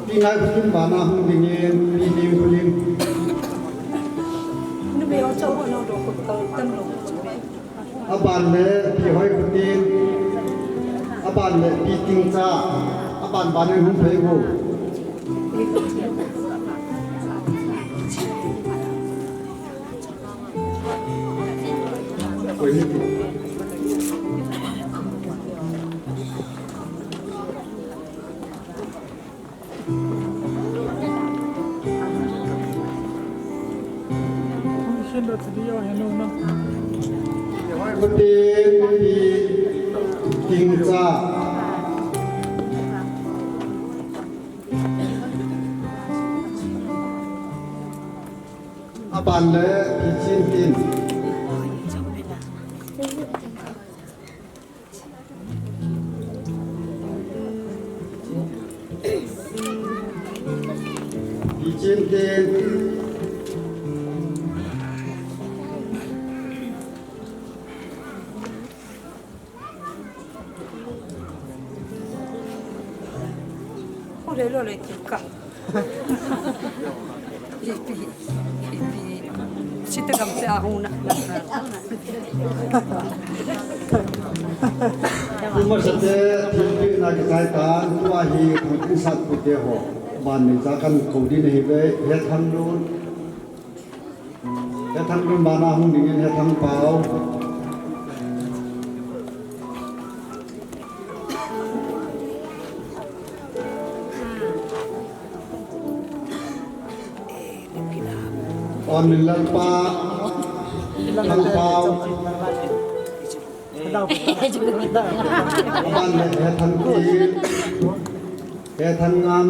pingai putin bana hung dingin pinim kulim Nó bây giờ cháu nó đồ của tâm lòng. aban le pi hoi putin aban le pi ting cha aban ban hung phei go oi ni putin pi ting cha aban le pi chin tin pi chin tin Không đấy là lấy tiền cả. Chỉ tự cầm xe hùng nè. Cuma saja tinggi nak kaitan dua hi mungkin satu deho ban menjakan kodi nih be hetang lun mana hung dingin hetang pau on milan pa hetang pau ban le hetang ki hetang ngam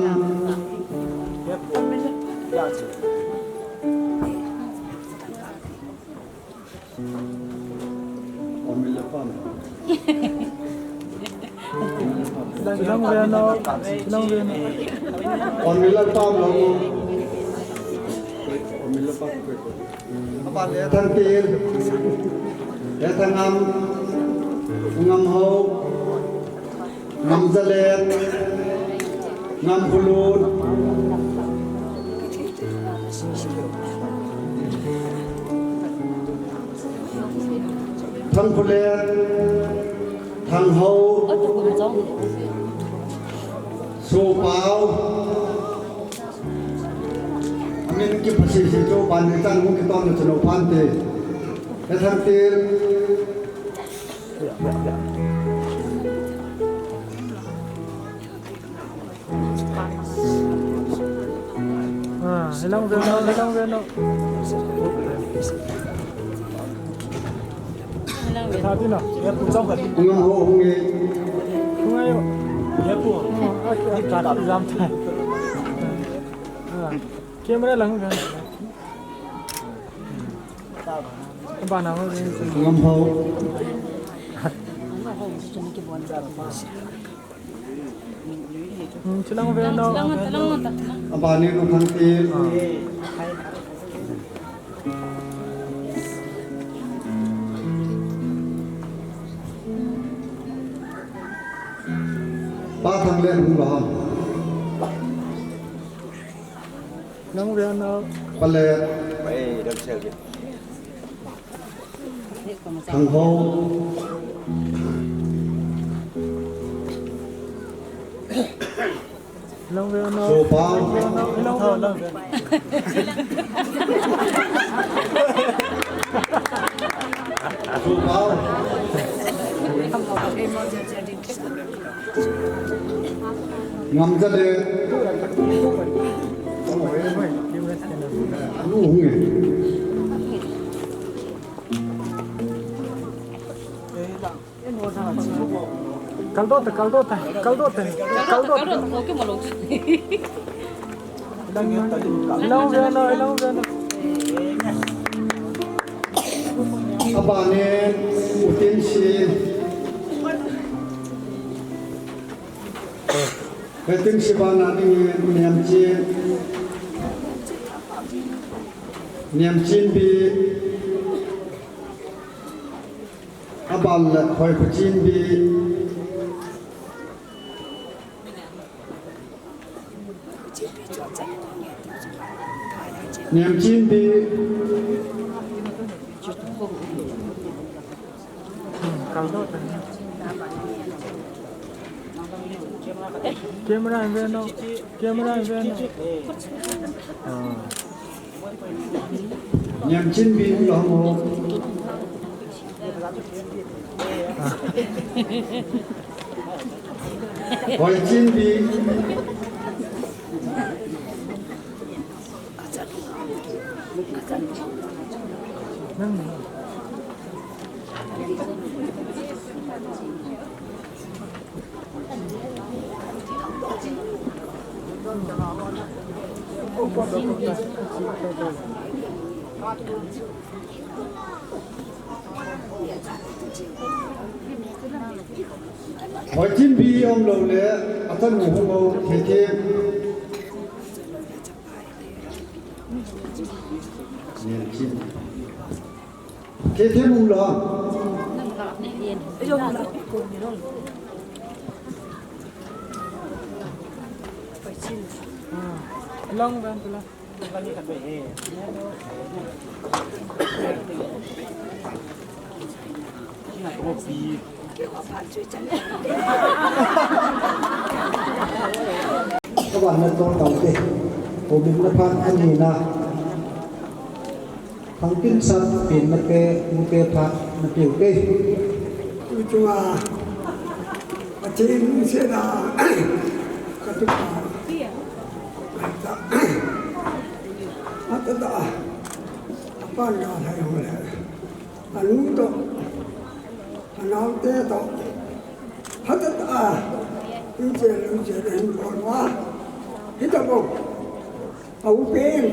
on milan pa on milan pa lo on milan pa ko ban le hetang tir hetang ngam ngam ho ngam zalen ngam hulun thang kulet thang ho su pao amin ki phasi si jo ban ni tan mu ki ton no chno pan te he thang tir Hilang Veno. Tadi na, ya pulang kan? ngam ho hung ye Sungai yo, ya pu. Ada jam tak. Kamera lang kan? Bana ho. ngam ho Hilang Veno. abani no thang tir ba thang len hung ram Hilang Veno. pale thang ho Hilang Veno. su pao Hilang Veno. bao ngầm ra đây nó uống nghề Caldota. abane utin si Heting si bana ni niam chin bi abal hoi chin bi niam chin bi Camera in Veno. niam chin bi lo mo hoi chin bi hoi chin bi om lo le atan mo ho the niam chin the mum lo Long van pula. các bạn nên tôn trọng cái của mình là phan anh nhìn là thằng tin sát biển một cái phan một kiểu cái chúng ta trên sẽ là các chúng ta đó ban ra thầy hồi lại anh đó anh nói thế đó hết đó những chuyện đến còn quá hết đâu ông bên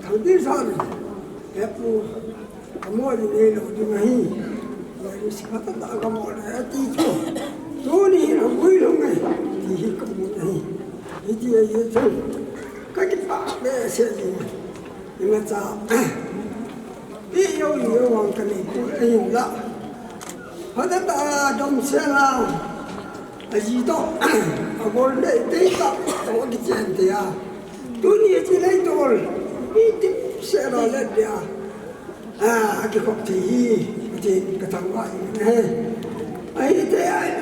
thằng tí sao đẹp luôn mua gì đây rồi nhưng mà hi rồi hết đó có một cái tí chú đi là vui lắm này thì cũng một này cái gì vậy chứ cái bạc đấy sẽ gì nhưng mà sao đi yêu hoàng cái này cũng yên lặng hết đó trong xe là gì đó ở bên đây đấy đó có cái chuyện gì à tôi nghĩ chỉ lấy tôi đi tiếp xe đó lên đi cái cọc thì cái thằng ngoại này ấy thế ai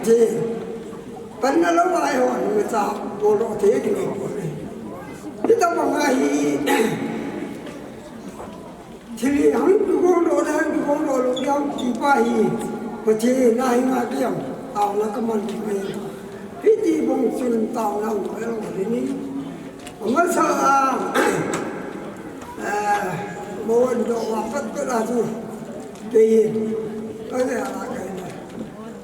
thì vẫn là lâu ai hỏi người ta vô đó thế cái này thế tao bảo ai thì hắn con đồ lúc nhau chỉ phải và thì này mà cái ông tao là cái món gì thế thì bông xuân tao là phải là cái này mà sao muốn đồ mà phát cái là gì thì cái này là cái này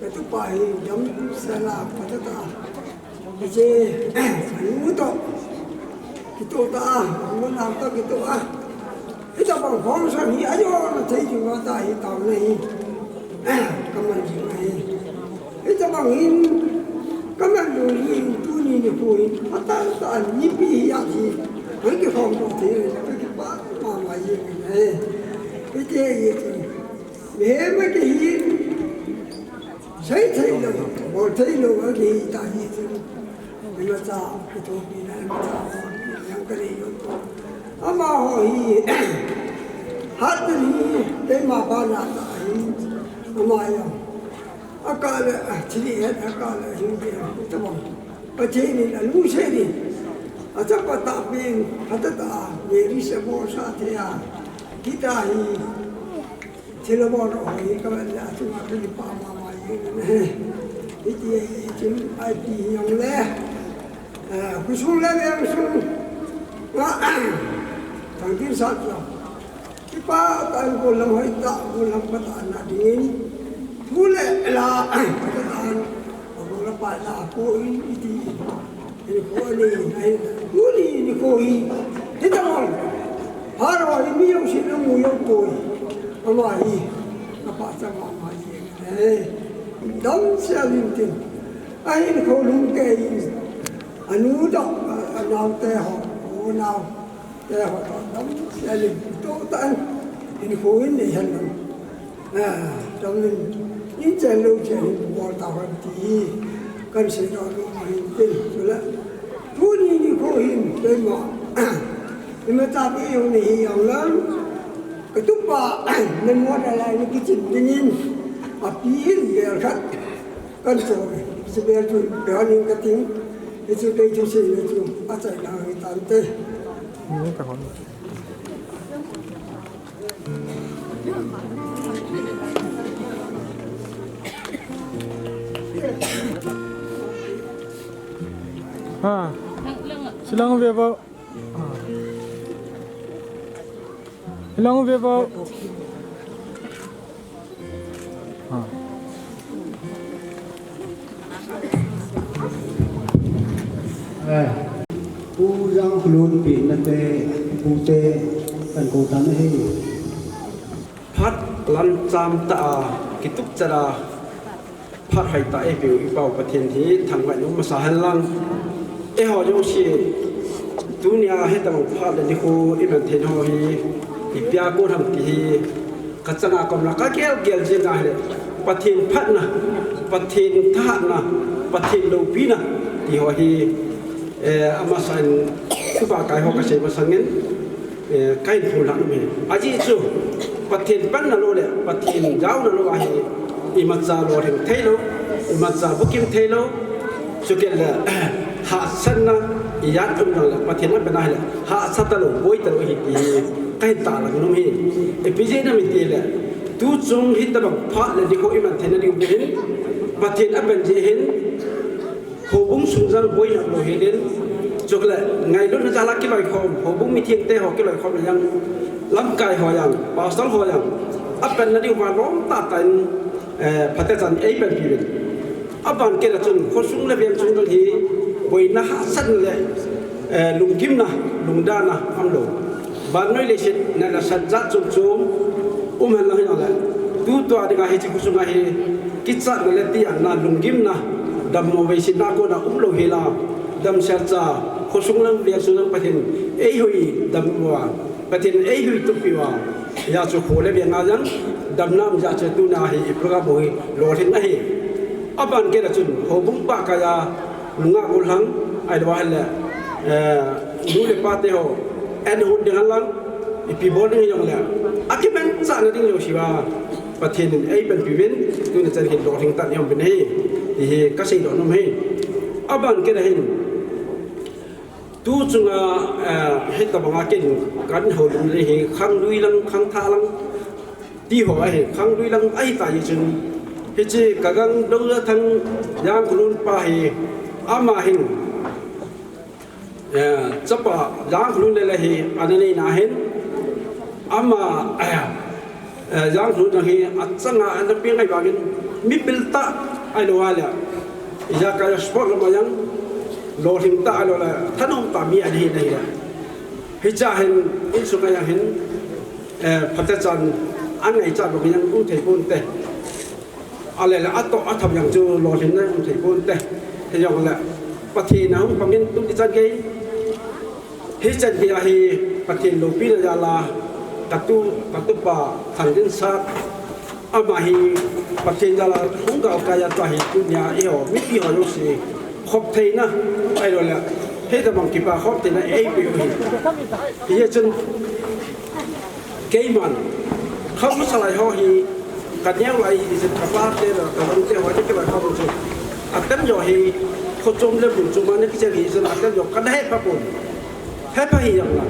cái thứ bảy giống sẽ làm cái thứ ta cái gì muốn đâu cái tôi ta muốn làm tới cái tôi cái tao bằng phong sang nghĩa cho nó thấy chúng ta hiện tao này cảm ơn chị này cái tao bằng in cảm ơn rồi in tu ni được rồi ta nhịp gì gì với cái phòng đồ thì cái bát mà gì này cái gì để mấy cái gì thấy được một thấy được ở gì tại gì nhưng mà sao cái tôi bị này mà sao yang cái này mà hỏi hát đi cái mà ba là tại mà cái là chỉ là cái là những cái tao bảo cái gì là lũ xe đi chắc là tập bên hát ta về đi xe bò sa thế à kita ที่เราบอกเราเองก็มันจะช่วยมาเป็นป่ามาเยอะนะที่จึงไอ้ปีอย่างแรกผู้สูงแล้วเนี่ยผู้สูงว่าทางที่สัตว์เราที่ป้าตายคนลำห้อยตาคนลำประตานนาดินทุเรศลาประตานคนลำป่าลาโคอินอีทีนี่โคนี่ไอ้ดูนี่โคอินที่ตะวันหาเราไม่ยอมชิลมุยอมโคอิมาฮีกระป๋าจะมาฮีดำเสียลิ้นทิ้งไอ้นี่เขาลุงแกยิงอนุดอกนาวเตะหอบนาวเตะหอบดำเสียลิ้นโตตันนี่เขาอินนี่เห็นมั้ยจำลิ้นนี่เจลูเจลินบอลตาวันทีกันเสียดอกมาหินทิ้งสุดละทุนี่นี่เขาหินเต็มหมดนี่มาจับไอ้คนนี้อย่างนั้นketupa memang ada ini kecil dingin api biar kat kan so sebiar tu berani keting itu dia itu sih itu acai lah tante ini kawan silang bebo Long bebo. Pu yang belum pin nanti pute kan kau tanah he. Pat lancam ta kituk cara pat hai ta epiu ipau patien thi thang vai nu masahan lang ho yo si dunia he ta pat le ko iban then ho hi ipia ko tham ti kachanga kom la ka gel je ga le pathin phat na pathin tha na pathin lo pi na ti ho hi amasan kuba kai ho ka se masangin kai thu la me aji chu pathin pan na lo le pathin jaw na lo wa hi imatsa lo thing thailo imatsa bukim thailo chukel ha san na iyat tum na pathin na bana le ha satalo boi talo hi ti kai ta la no mi epije na mi ti le tu chung hit ta bang pha le di ko iman then na di bin pathin aban je hin ho bung sung jang boi na lo hi den chokla ngai lu na jala ki loi khom ho bung mi thieng te ho ki loi khom yang lam kai ho yang pa sal ho yang aban na di wa rom ta tan phate chan ei ben pi bin aban ke la chun ho sung le ben chung dal hi boi na ha san le lung kim na lung da na am lo ban noi le sit na la sat za chung chung han la hin ala tu to adiga he chi kusunga he kitsa na le ti an na lung kim na dam mo ve sit na ko na lo he la dam sel cha ho sung lang bia su lang pathin ei hui dam wa pathin ei hui tu pi wa ya chu kho le bia nga jang dam nam ja che tu na hi program ho hi lo thin na hi aban ke la chun ho bung pa ka ya lunga ul hang ai do hal du le pa te ho en hun de lang ipi boarding yong la akimen sa na ding yo shiwa pathin ei ben pi win tu na chan hi lo thing tan yom bin hi hi ka sei do nom hi aban ke la hin tu chunga he ta banga ken kan ho dum le hi khang lui lang khang tha lang ti ho ai khang lui lang ai ta yi chun he chi ka gang do la thang yang kulun pa hi ama hin chapa yang kulun le hi anani na hin ama yang kulun hi achanga an pi ngai ba gin mi pilta ai lo ala ya ka sport ma yang lo thing ta lo la thanom ta mi ani nei la hi cha hin in su ka ya hin phata chan an ngai cha lo yang u thei pon te ale la ato atham yang chu lo thing na u thei pon te he yong la pathi na hu pangin tu ti chan ge hi chan ge hi pathi lo pi la la katu pa THANGTINSAT ama hi pathi la hung ga ka ya ta hi tu nya e ho mi pi ho lo si khop thei na ai rồi là hết là bằng kịp bà khóc thì nó ấy bị thì chân cái mòn không có sao lại ho thì cả nhau lại thì sẽ thắp bát đây là cả ông kia hỏi cái bài không được à tấm rồi thì không trông lên bụng trông mà cái chơi gì sẽ là tấm rồi cắt hết bà bụng hết bà hiểu là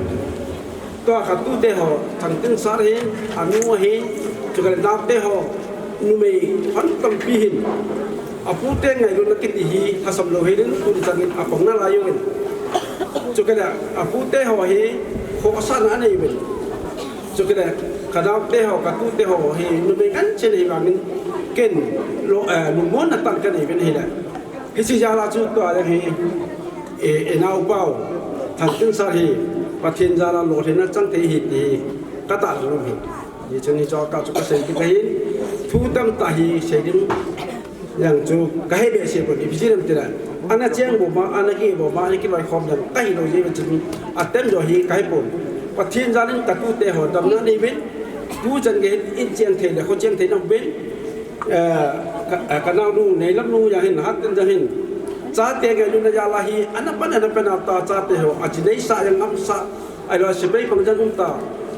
tôi cả tu để họ THANGTINSAT hết à mua hết juga nak deh ho nume hantam pihin apu te ngai lu nak kiti hasam lo hedin tu disangin apong na layo kan juga dah apu te ho he ho sana nei ben juga dah kadang te ho katu te ho he nume kan chen he bangin ken lo lu mon na tan kan he ben he la hisi jala chu to ala he nau pau thang tin sa he pathin jala lo he na chang te hi ti kata lo he ni chuni cho ka chu ka sei ki kai thu tam ta hi sei din yang chu ka he be se ko ni bi ram tira ana cheng bo ma ana ki bo ma ni ki lai khom dan kai lo ye chu atem jo hi kai pon pathin jalin ka tu te ho dam na ni bin tu jan ge in cheng the le ko cheng the na bin ka na nu nei lam nu ya hin hat ten ja hin cha te ge lu na ya la hi ana pan ta cha te ho a chi nei sa yang am sa ai lo se be pang jan um ta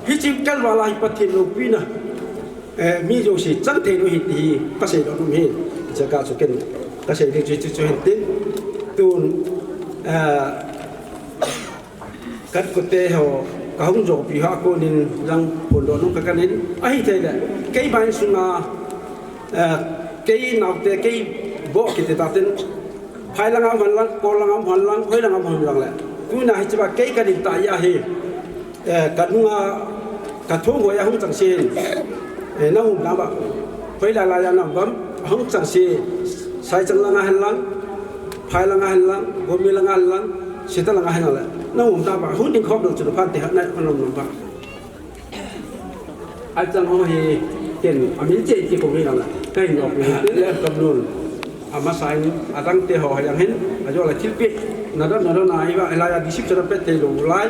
hi chi kal wala hi pathin lo pi na mi jo si chang the lo hi ti ka se lo nu hi cha ka chu ken ka se ri chu chu hin tin tun kat ko te ho ka hung jo pi ha ko nin jang phon do nu ka kan hin ai the da kai ban su na cái nào thế cái bộ cái ta tên hai lang am lang ko lang am lang khoi lang am lang la tu na hi ba cái ka din ta ya hi ka nga ka thong ho ya hung chang sin na hum na ba khoi la ya na bam hung chang si sai chang lang han lang hai lang lang go mi lang sita lang han la na hum na ba hung din khop do chu phan te na phan lom ba ai chang ho hi ken amin che chi ko mi lang la cái ngọc này là cầm luôn mà sai đang tê họ yang hin ajo là chip nó đó này và là đi ship cho nó biết tê đồ lái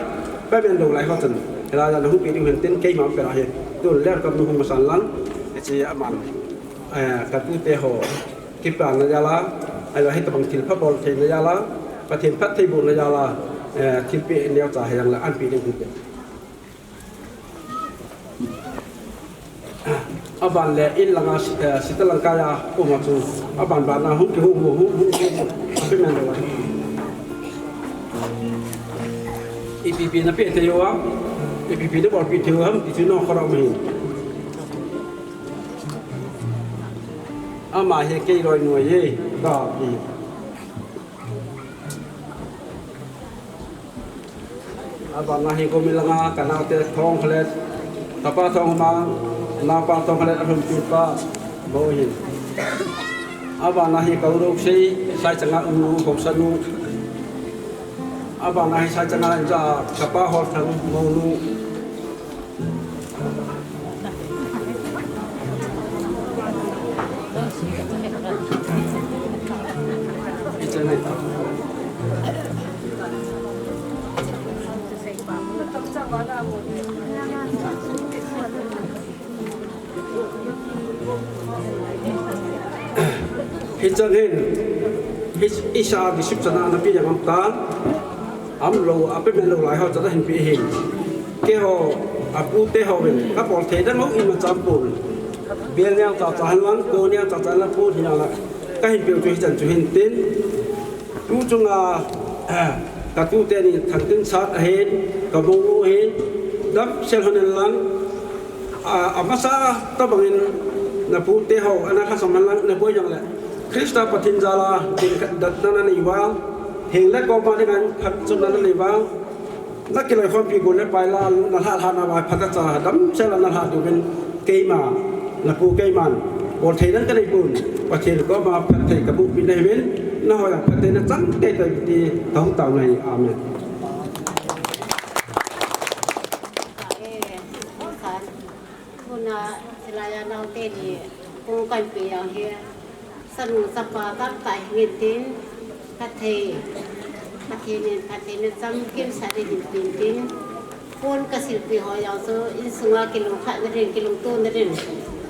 bây bên đồ lái họ chân là nó không biết điều hiện tên cây mà phải là hiện tôi lấy cầm luôn mà sản lắm chỉ mà cái tu tê họ kịp bằng là là hết bằng thìn pháp bol thì là và thìn pháp thì bol là chip neo trả yang là ăn bị được aban le in langa sitalang kaya umachu aban ba na hu ki hu pe men do ipp na pe te yo wa ipp de bol pi te ham ti no khara mi ama he ke roi nuai ye da pi aban na he ko mi langa kana te thong khale tapa thong ma na pa to khale athum pi pa bo yin aba na hi kau rok sei sai changa unu ko sanu aba na hi sai changa ja kapa hol thang mo nu ichane ta hichang hin isha di sip chana na pi yang ta am lo ape men lo lai ho chana hin pi hin ke ho apu te ho ben ka pol the dan mo in ma cham pul biel nyang ta cha han lang ko nyang ta cha la pu thi la ka hin pi chu chan chu hin tin tu chung a ka tu te ni thang tin sat hen ka bo lu hen dam sel han lang amasa ta bangin na pu te ho ana kha sam lang na bo yang la Krista pathin jala dat na ni wa heng la ko pa ni kan khat chun na ni wa na ki lai khom pi go le pai la na ha na wa phat cha dam se la na ha du ben ke ma na pu ke man bol thei dan ka nei pun pathin ko ma phat thei ka bu pi nei ben na ho ya phat thei na chang te te ti tong tau nei amen kuna silaya nau te ni ko kan pi yang he sanu sapa tak tai ngitin kathe ni sam kim sa de tin pon ka silpi ho ya so in sunga kilo khat na ren kilo to na ren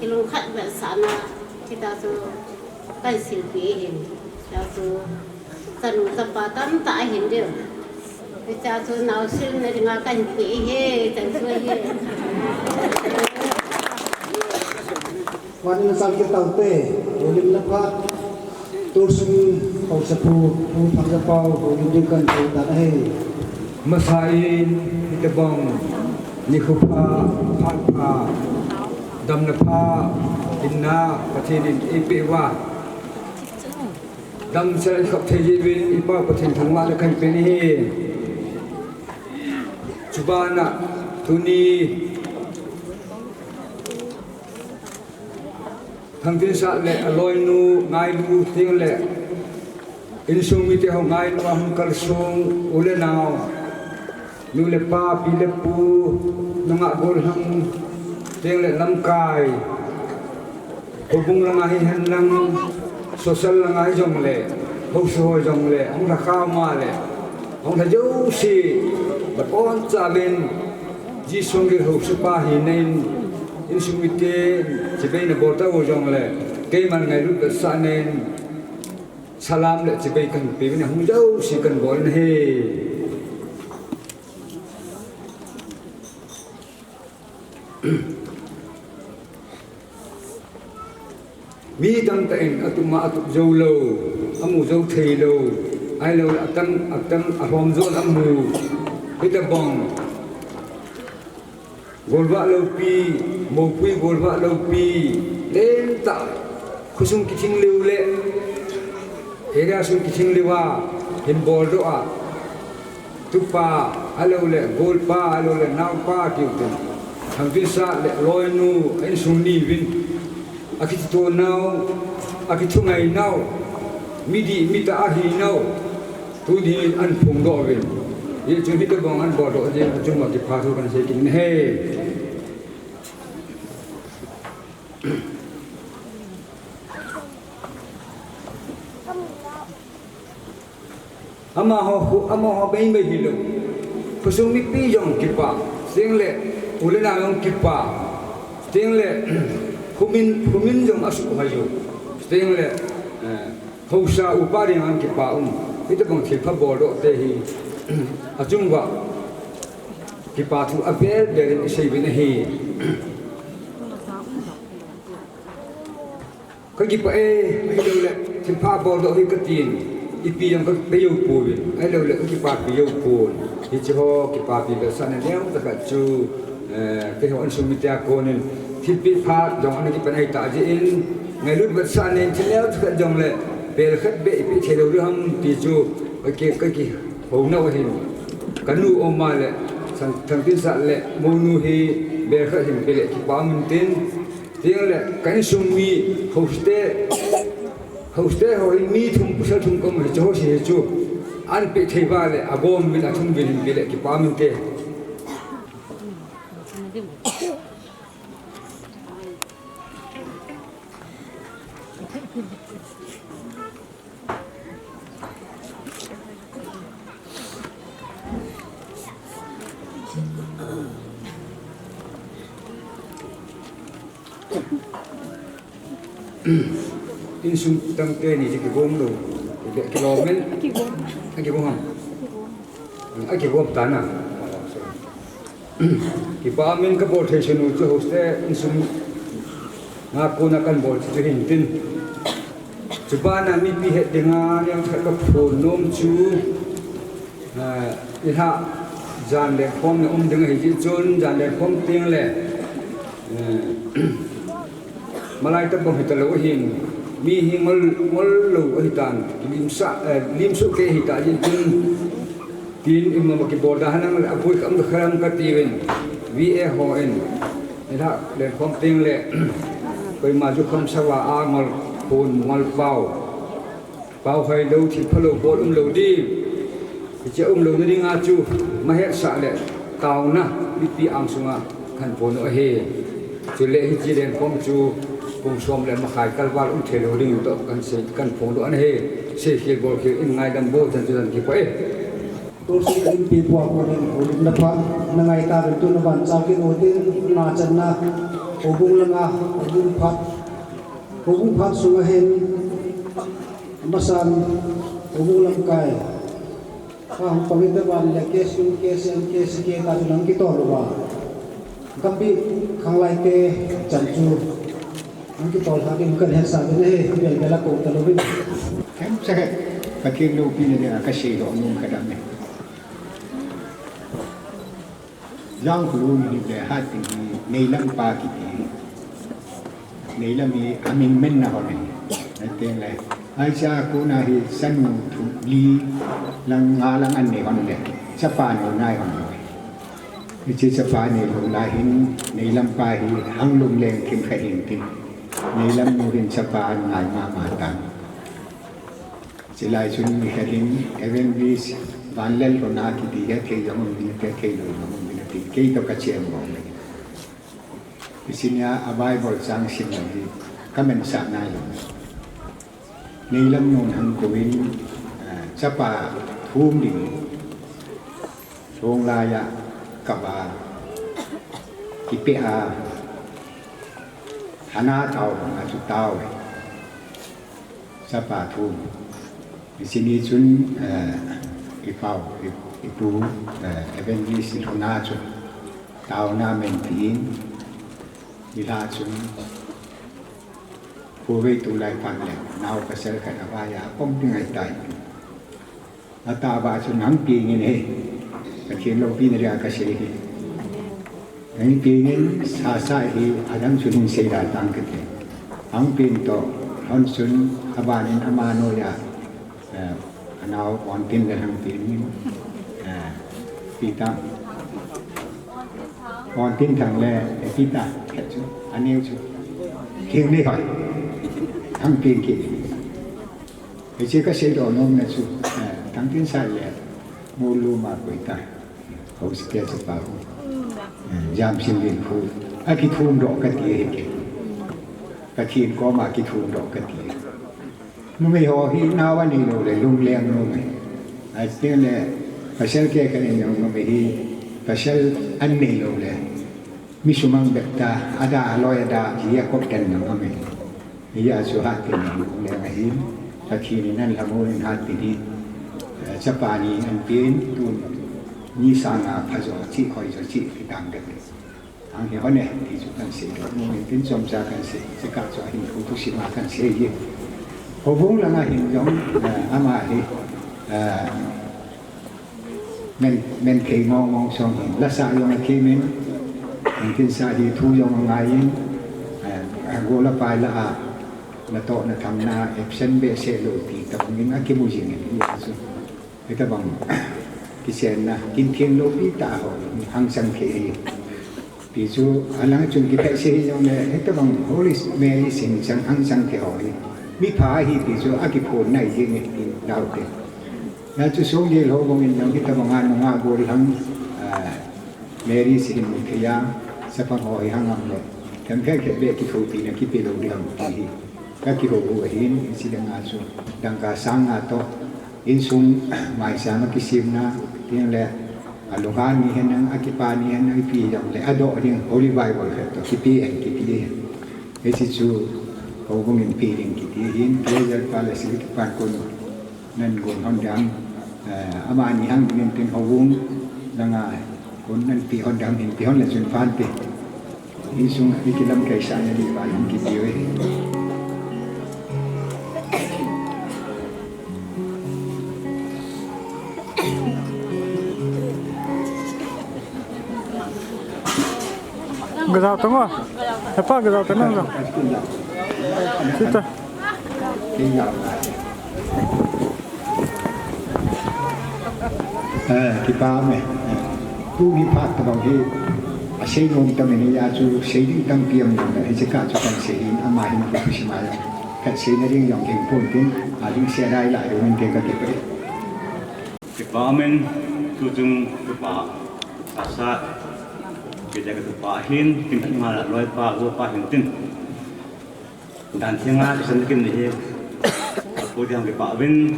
kilo khat ba sana kita so kan silpi hin ya so sanu sapa tam tai hin de kita so nau sil na ringa kan pi he tan so heวันสังเกตตั้งแต่ลิมนับตัวซึ่งเขาจะพูดทำจะเป่าเขาอยู่ด้วยกันตัวนั้นให้ Masain kita bang ni kupa pat ดำนภาอินนาประเทศอิเปว่าดำเสด็จขับเทยีวินอิป้าประเทศทั้งวันและกันเป็นเหจุบานะตุนีทั้งที่สัตว์เละลอยนูไงลูทิ้งเละอินซุงมิเตหงไงนูหุ่นกระซุงอุเลนาวนูเละป้าปีเละปูนงะโกลหังทิ้งเละลำกายกบุงละไงหันลังโซเชียลละไงจงเละเขาสวยจงเละองค์ข้าวมาเละองค์เจ้าสิบัดอ้อนจ่าเป็นจีสงเกหุสปาหินินอินสุมิเตจะเป็นบอตาโอจงเลยเกมันไงรูปสานเนนสลามเลยจะเป็นกันปีนี้หุ่นเจ้าสิกันบอลเฮมีตั้งแต่อัตุมาอัตุโจโลอามูโจเทโลไอโลอัตังอารมณ์โจอามูพิตาบองgolva lopi mopui golva lopi lenta kusung kiching leule area sung kiching lewa hin boldo a tupa alole golpa alole naupa kiuten thangvisa le loinu en sungni win akito nau akitungai nau midi mita ahi nau tudi an phungdo win ye chuni to bong an bodo je chuma ki phasu kan se kin he ama ho bein be hilo kusung mi pi yong ki pa sing le ulena yong ki pa sing le humin yong asu hayo sing le hausa upari ang ki pa ito bang thil pha bodo te hi ajungwa ki pa thu abel berin isei bin hi ka gi pa ai lo le thil pha bodo hi ka tin ipi yang ka peyo pu bin ai lo le ki pa peyo pu hi cho ki pa pi be san ne ta ka chu ke ho an sumita ko ne thil pi pha jong an ki pa ai ta ji in ngai lut ba san ne thil le ka jong le bel khat be pi thelo ru ham ti chu ka ki ho na wa hin kanu oma le thang tin sa le mo nu hi be khat hin be le ki pa mun tin tiang le kan sum mi hoste ho mi thum pusal thum kom hi cho si chu an pe thei ba le abom min athum bin be le ki pa mun te in sum tang te ni ki bom lo ki lo men ki bom ham ki bom ta na ki pa men ka bol thai sunu chu hoste in sum na ko na kan bol chu hin tin chu ba na mi pi het dinga yang khat ka phon nom chu i ha jan le khom ne dinga hi ji chun jan le khom ting le malai ta bong hita lo hin mi hi mol lo hitan lim su ke hita jin tin imma ki boda hanang apui kam kharam ka tiwen vi e ho en ila le khom ting le koi ma ju kham sawa a ngol phun ngol pau hai lo thi phalo bol lo di che lo ni nga chu ma het sa le taw na bi pi ang sunga khan phon o he chu le hi ji den khom chu pung som le ma khai kalwal thelo ding to kan phong do an he se khil bol khil in ngai dam bo chan chan ki pae to si in pi bua ko den ulin na pa na ngai ta ben tu na ban chaw ki no din na chan na obung langa obung phat sunga hen masan obung lam kai ka hum pamit ban le ke ta lang ki to lo ba kambi khanglai te chan chu ang ki tol hakin kan hen sa ne bel bela ko ta lo bin em sa ka kin lo pin ne ka shi do num ka dam ne yang ku ni de ha ti nei lam pa ki ti นี่ละมีอามินเม่นนะคนนี้นั่นเองเลยไอ้ชากูนาฮิสนุทุลีลังงาลังอันนี้คนเลยสปานอยู่ง่ายคนเลยวิจิสปานนี่ลงลายหินนี่ลำปาหิหังลุงเลงคิมขหินตินี่ลำมูหินสปานง่ายมาตังสิลายชุนมีขหินเอเวนวิสบานเล่นคนนาคิดดีแค่เที่ยวมันมีแค่เที่ยวมันมีติเกี่ยวกับกระเชียงมองเลยวิสิญญาอบายบริสังสิมเลยก็เป็นสานาอยู่นี่ลำนูนหังกุวินสปาทุ่มดิ่งโรงลายะกับกิเปอาหานาเตาอาจุเตาสปาทุ่มวิสินีจุนอีเป้าอีปูเอเวนวิสิโรนาจุเตานาเมนตีนวิลาจุนผู้วิตุไลฟันแหลกนาวกระเสกระบายาป้องยังไงตายอาตาบาจุนหังปีเงินเฮกระเทียนโลปีนเรียกระเสกหังปีเงินสาสายเฮอาดังจุนเสียดายตังกันเลยหังปีนโตหันจุนอบานินอมาโนยาอนาวอ่อนปีนเลยหังปีนปีตังอ่อนปีนทางแรกปีตาแค่จุอันนี้จุเที่ยงนี่ก่อนทั้งปีกี่ไอ้เจ้าก็เสียดอกน้องนะสุทั้งที่ใส่เลยมูลูมาคุยตาเขาสเกจป่าวยามสิบินคูอากิทูมดอกกระตีเก่งกระทีนก็มากิทูมดอกกระตีนุ่มไม่ห่อหินาวนี่เราเลยลุงเลี้ยงนุ่มไอ้เจ้าเนี่ยภาษาเกี่ยกันเนี่ยนุ่มไม่ฮีภาษาอันนี้เราเลยมิสุมังเบ็ดตาอาดาลอยดาที่ยากบกันนุ่มไม่ยาสุหัตินี่ลุงเลี้ยงหินตะคีนี่นั่นละมูลหัตินี่สปานีอันเป็นตุนนิสานาพระโจจิคอยโจจิที่ต่างกันอันนี้เขาเนี่ยที่สุดกันเสียดอกมูลเป็นสมจากกันเสียจะกัดจอหินคุทุสิมากันเสียเยอะพอพุ่งละไงหินยองอามาฮีmen kei mong song la sa yong ke men tin sa di thu yong ngai go la pai la na to na tham na absent be se lo ti ta ngin a ki mu jing ni ya su e ta bang ki sen na kin thiên lo pi ta ho hang sang ke pi su alang chun ki pe se yong ne e ta bang holy mary sing sang hang sang ke ho mi pha hi pi su a ki phon nai jing ni dau te na chu song ye lo bang in yong ki ta bang an nga go ri hang mary sing mu ke ya sa pa ho hang am le kan ka ke be ki thu ti na ki pe lo ri hang ti các kỳ hồ hiến si đang ngã xuống đang cả sáng ngã to in sung mai sáng cái sim na tiếng lệ lohan ni hen ang akipa ni hen ang pi yang le ado ni holy bible to kipi en kipi e si chu ko gong in pi ding kipi hin pleasure palace ki pan kon nan gon hon dam ama ni hang nin tin ho wung danga kon nan pi hon dam hin pi hon le chun fan pi in sung ki lam kai sa ni ba yang kipi we Gazao tengah. Apa gazao tengah tu? Kita. Kita me. Tu ni pat tong hi. Asai nom tam ni ya chu sei ding tam piam ni da he ka chu kan sei ama hin ku shi ma ya. Kan sei na ding yong king pun tin a ding sia dai lai men ke ka ke pe. Kita men tu jung pa asa kita kata pahin, kita malah loy pa, gua pahin tin. Dan sianga sendiri ni, aku yang kita pahmin,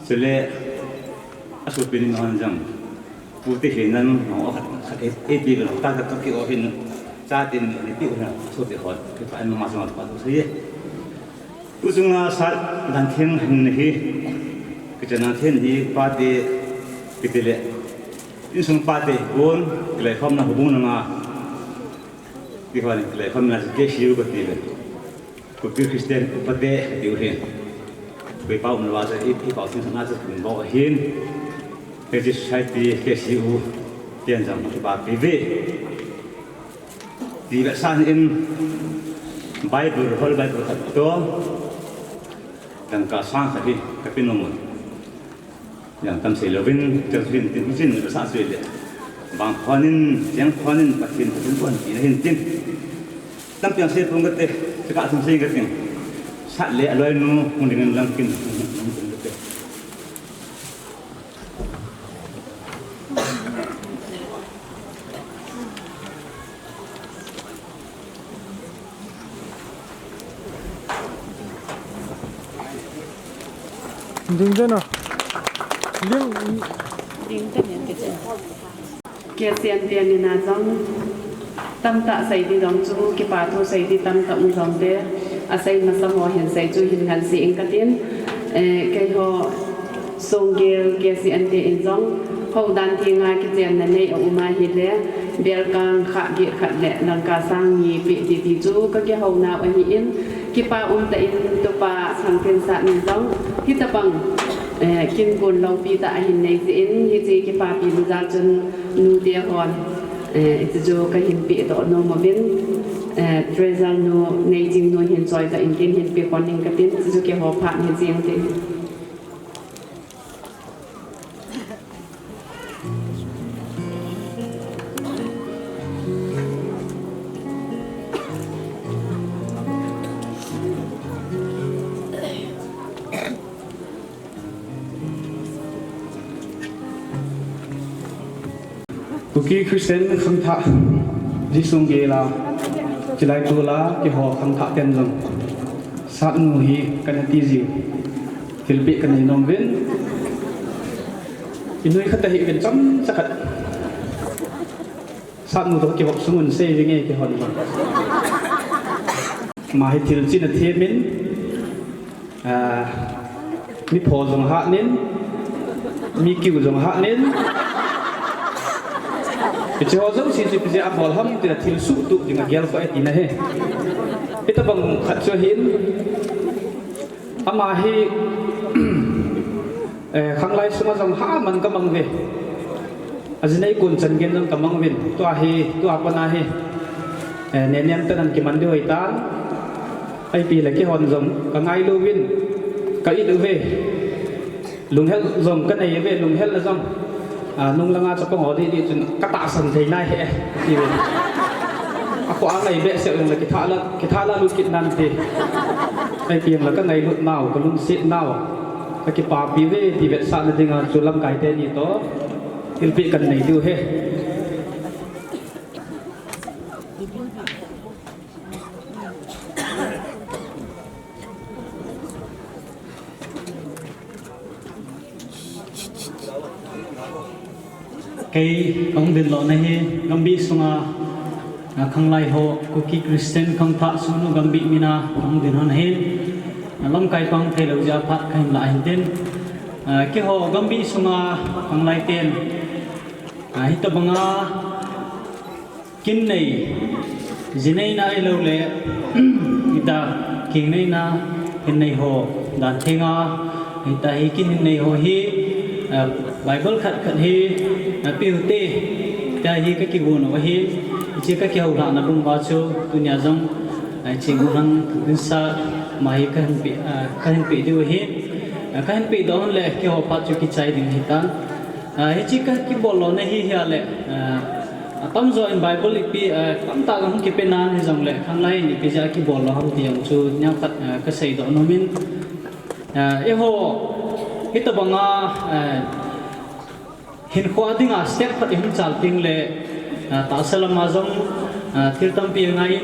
sele asal pilih orang jam, putih hinan, orang eti kalau tak tak kau hin, saat ini eti orang asal dihot, kita anu masuk masuk pasal saya. Ujungnya saat dan siang ni, kita nanti ni pati kita le. Insung pate pun kelai fam na hubung na di kau ni kelai fam na kesiu ko tiba ko Kristen ko pate di uhin ko pau na wasa i pau sin sana sa kun bo hin ke society kesiu tian jam ko ba pive di san in Bible whole Bible thật to dan ka sang khadi ka pinomon yang tam se lovin tervin tin sa suile bang khonin yang khonin patin tin pon hin tin tam piang se pung gate ka sum se gate sa le aloi nu dengan lang kin Ding dana. Ding kia xiên tiền thì là giống tâm tạ xây đi giống chú cái bà thu xây đi tâm tạ một giống thế à xây mà sao họ hiện xây chú hiện hành sĩ cái tiền cái họ song kia xiên tiền giống hậu đàn thì ngay cái tiền này ở mà hiện lẽ bèo càng khát lệ năng cả sang nhị bị thì chú cái hậu nào ở hiện cái bà tại tụ bà thằng tiền sản mình giống thì tập bằng kinh buồn lâu pi tại hình này diễn như gì cái bà pin ra chân nu tia hòn cho cái hình bị đó nó mà biến treasure nó này chính nó hiện rồi tại kinh hình bị quan hình cái tin cho cái họ phản hiện riêng thế Tuki Christian khang tha jisung ge la chilai tu la ki ho khang tha ten long sat nu hi kan ti ji filpi kan nom ven inui khata hi kan cham sakat sat nu to ki hop sungun se ji nge ki hon ma hi til chin a the min mi pho jong ha nin mi kiu jong ha nin Jadi orang sih jadi abal ham tidak tilsu tu dengan gel kau ini he. Kita bang kacauin, amahi khang lai semua jam ha man kamang ve. Azinai kun cengen jam kamang vin. Tu apa nahi? Nenem tu nanti mandi hoitan. Ai pi lagi hon jam kangai lu vin. Kai tu ve. Lung hel jam kan ai ve lung hel jam. Nung lang sa pang odi di chun katasan thai nai he ti ve ako angai be se lang kithala lu kit nan te ai piang la ka ngai lut naw ka lung sit naw ka ki pa pi ve ti ve sa na dinga chulam kai te ni to tilpi kan nei du he cái ông đình lọ này gambi sunga khang lai ho cookie Christian khang tha sunu gambi mina ông đình hon he lam kai pang thei lo ja phat khai la hin ten cái ho gambi sunga khang lai ten hita banga kin nei jinai na lo le ita king nei na hin nei ho dan thenga ita hi kin nei ho hi Bible khát hi piu te ta hi cái gun wa hi chi cái hậu la na bung ba chu tu nya jong chi gun tin sa mai kan pi du hi kan pi don le ki ho pa chu ki chai ding hi tan hi chi cái bolo na hi hi le tam zo in Bible pi tam ta gam ki pe nan hi jong le khang lai ni pi ja ki bolo ham ti ang chu nya khat ka sei do no min e ho hita banga hin khwa dinga step pat hin chal ting le ta salam azam thil tam pi ngai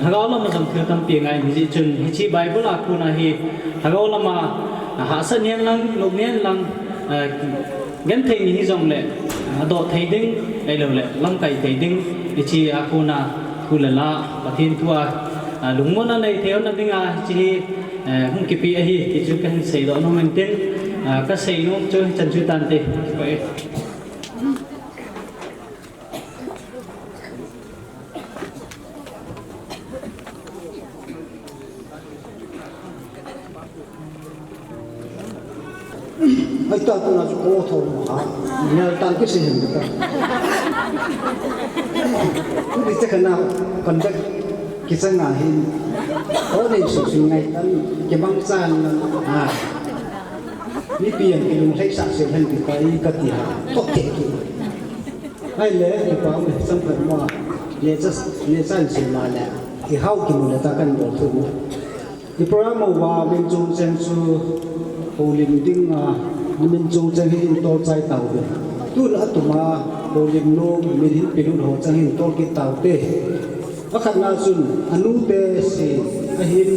thagaw lam azam thil tam pi ngai hi chun hi chi Bible a kuna hi thagaw lama ha sa nian lang lok nian lang gen thei ni hi jong le do thei ding ai lo le lam kai thei ding hi chi a kuna khulala pathin tua lungmona nei theo na dinga chi hung ki pi hi ti chu kan sei do no men ten ka sei no chu chan chu tan te vậy ai ta tu na chu ko tho ma ne tan ki sin ni ta tu di te kana kan kisah hin orang sungai dan kebangsan ni pian ilung hai saksen han di kai katia oke hai le di pa me sampai ma ye san semala i hau ki mu ta kan bo thu di program wa min chung chen su holim ding min chung chen hin to chai tau de tu la tu ma holim no min hin pilun ho chang hin to ki tau te akhat na sun anu te si ahin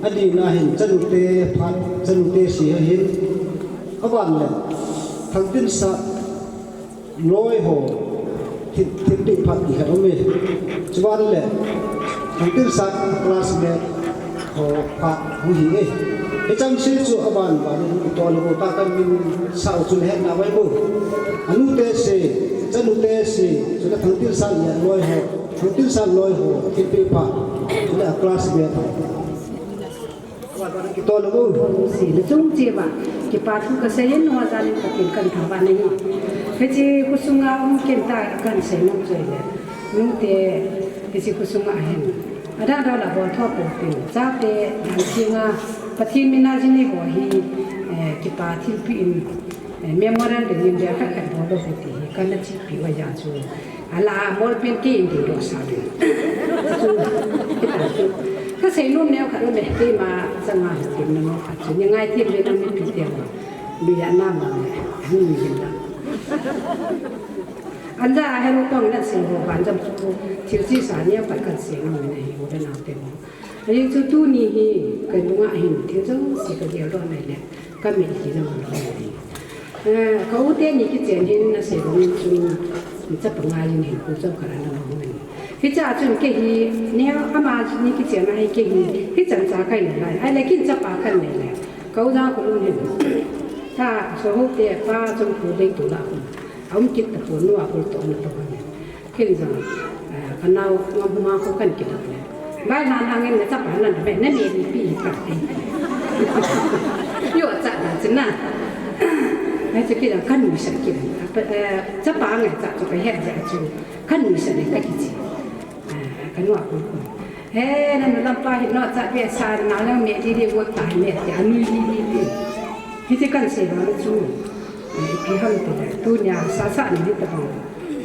adi na hin chanu te phat chanu te si ahin awan le thang tin sa loi ho thit ti phat ki ha me chuan le thang tin sa class me ho pa hu hi e chang si chu awan ba ni to lo ta kan min sa chu he na wai bu anu te se chanu te si chu ka thang tin sa ya loi ho thang sa loi ho thit ti phat chu la class me kita lalu si lejung jiwa kipatu kesayan wazan katilkan kawan ini keci kusunga kita akan senang saja nute keci kusunga hen ada lah buat apa pun jadi nantinya patin minajini bohi kipatil pin memorial dengan dia akan bodoh putih karena cipi wajah tu ala mol penting di dosa tuก็ใส่นุ่มแนวขัดเลยที่มาสง่าเต็มน้ำขัดจนยังไงที่เรียนไม่ผิดเดียวดูยาหน้ามันนี่มีเห็นแล้วอันจะให้ลูกต้องนั่นเสียงหัวบ้านจำสู้ที่ที่สารเนี่ยปัดกันเสียงมันในหัวเป็นน้ำเต็มแล้วยังจู่ตู้นี่ฮีกันลุงอ่ะเห็นที่จะสิกระเดียวร้อนไหนเนี่ยก็มีที่นั่งร้อนดีเขาเต้นนี่กิจเจนเห็นนะเสียงมันจุนจะปังงานยังเห็นคุณเจ้าขนาดนั้นมันที่จะจนเกี่ยเนี่ยอามานี่กิจเจนอะไรเกี่ยที่จันจากกันไหนไอ้เล็กกินจะปากันไหนแหละเขาจะคนรู้เห็นถ้าสมมติป้าจงพูดได้ตัวละคนเอาคิดแต่ผลว่าคนตัวนั้นตัวนี้ขึ้นจังกันเอางอมมาเขากันกินอะไรบ้านนางเงินจะปานั่นแบบนั่นเองปีกันเองโยจัดจังนะไอ้จะกินกันมีสักกินจะปาไงจะไปเห็นจะจูกันมีสักเนี่ยก็กินกันว่าคนเฮ้นั่นลำปาเห็นนอจะเบียสารนาแล้วเมียที่เรียกว่าตายเมียจะนุยที่จะกันเสียแล้วจูพี่ฮันตัวตัวเนี่ยสาสารนี่ตะบัง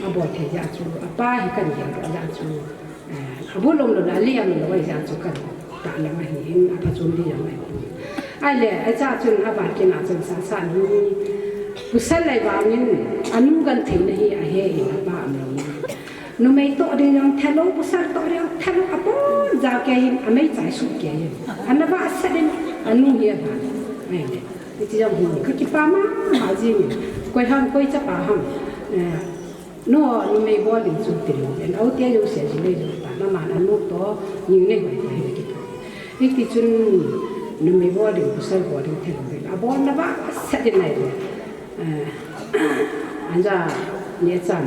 อาบอดที่ยาจูอาป้าให้กันยาจูอาบุลงเราเลี้ยงเราไว้ยาจูกันตาละไม่เห็นอาปัจจุบันยังไม่ไอ้เลยไอ้จ้าจูอาบาดกินอาจารย์สาสารนี่ผู้ชายเลยบางนี่อนุกันถึงนี่ไอ้เหี้ยอาบ้าเรานูไม่ตัวเดียวทะลุผู้ชายตัวเดียวทะลุอาป้อนจากแกยินอไม่ใจสุดแกยินอันนั้นว่าเสด็จอนุเหี้ยบ้านไม่เลยที่จะหุ่นคือกี่ป้ามาหาจริงคุยห้องคุยจะป้าห้องนู่นไม่บอกลิจุดเดียวเอาเตี้ยอยู่เสียชีวิตอยู่แต่ละมันอันนู้นตัวยิงเนี่ยไปเลยกี่ตัวอีกที่จุนนู่นไม่บอกลิผู้ชายบอกลิเท่าไหร่อาบอกนะว่าเสด็จไหนเลยอันจะเนี่ยจัง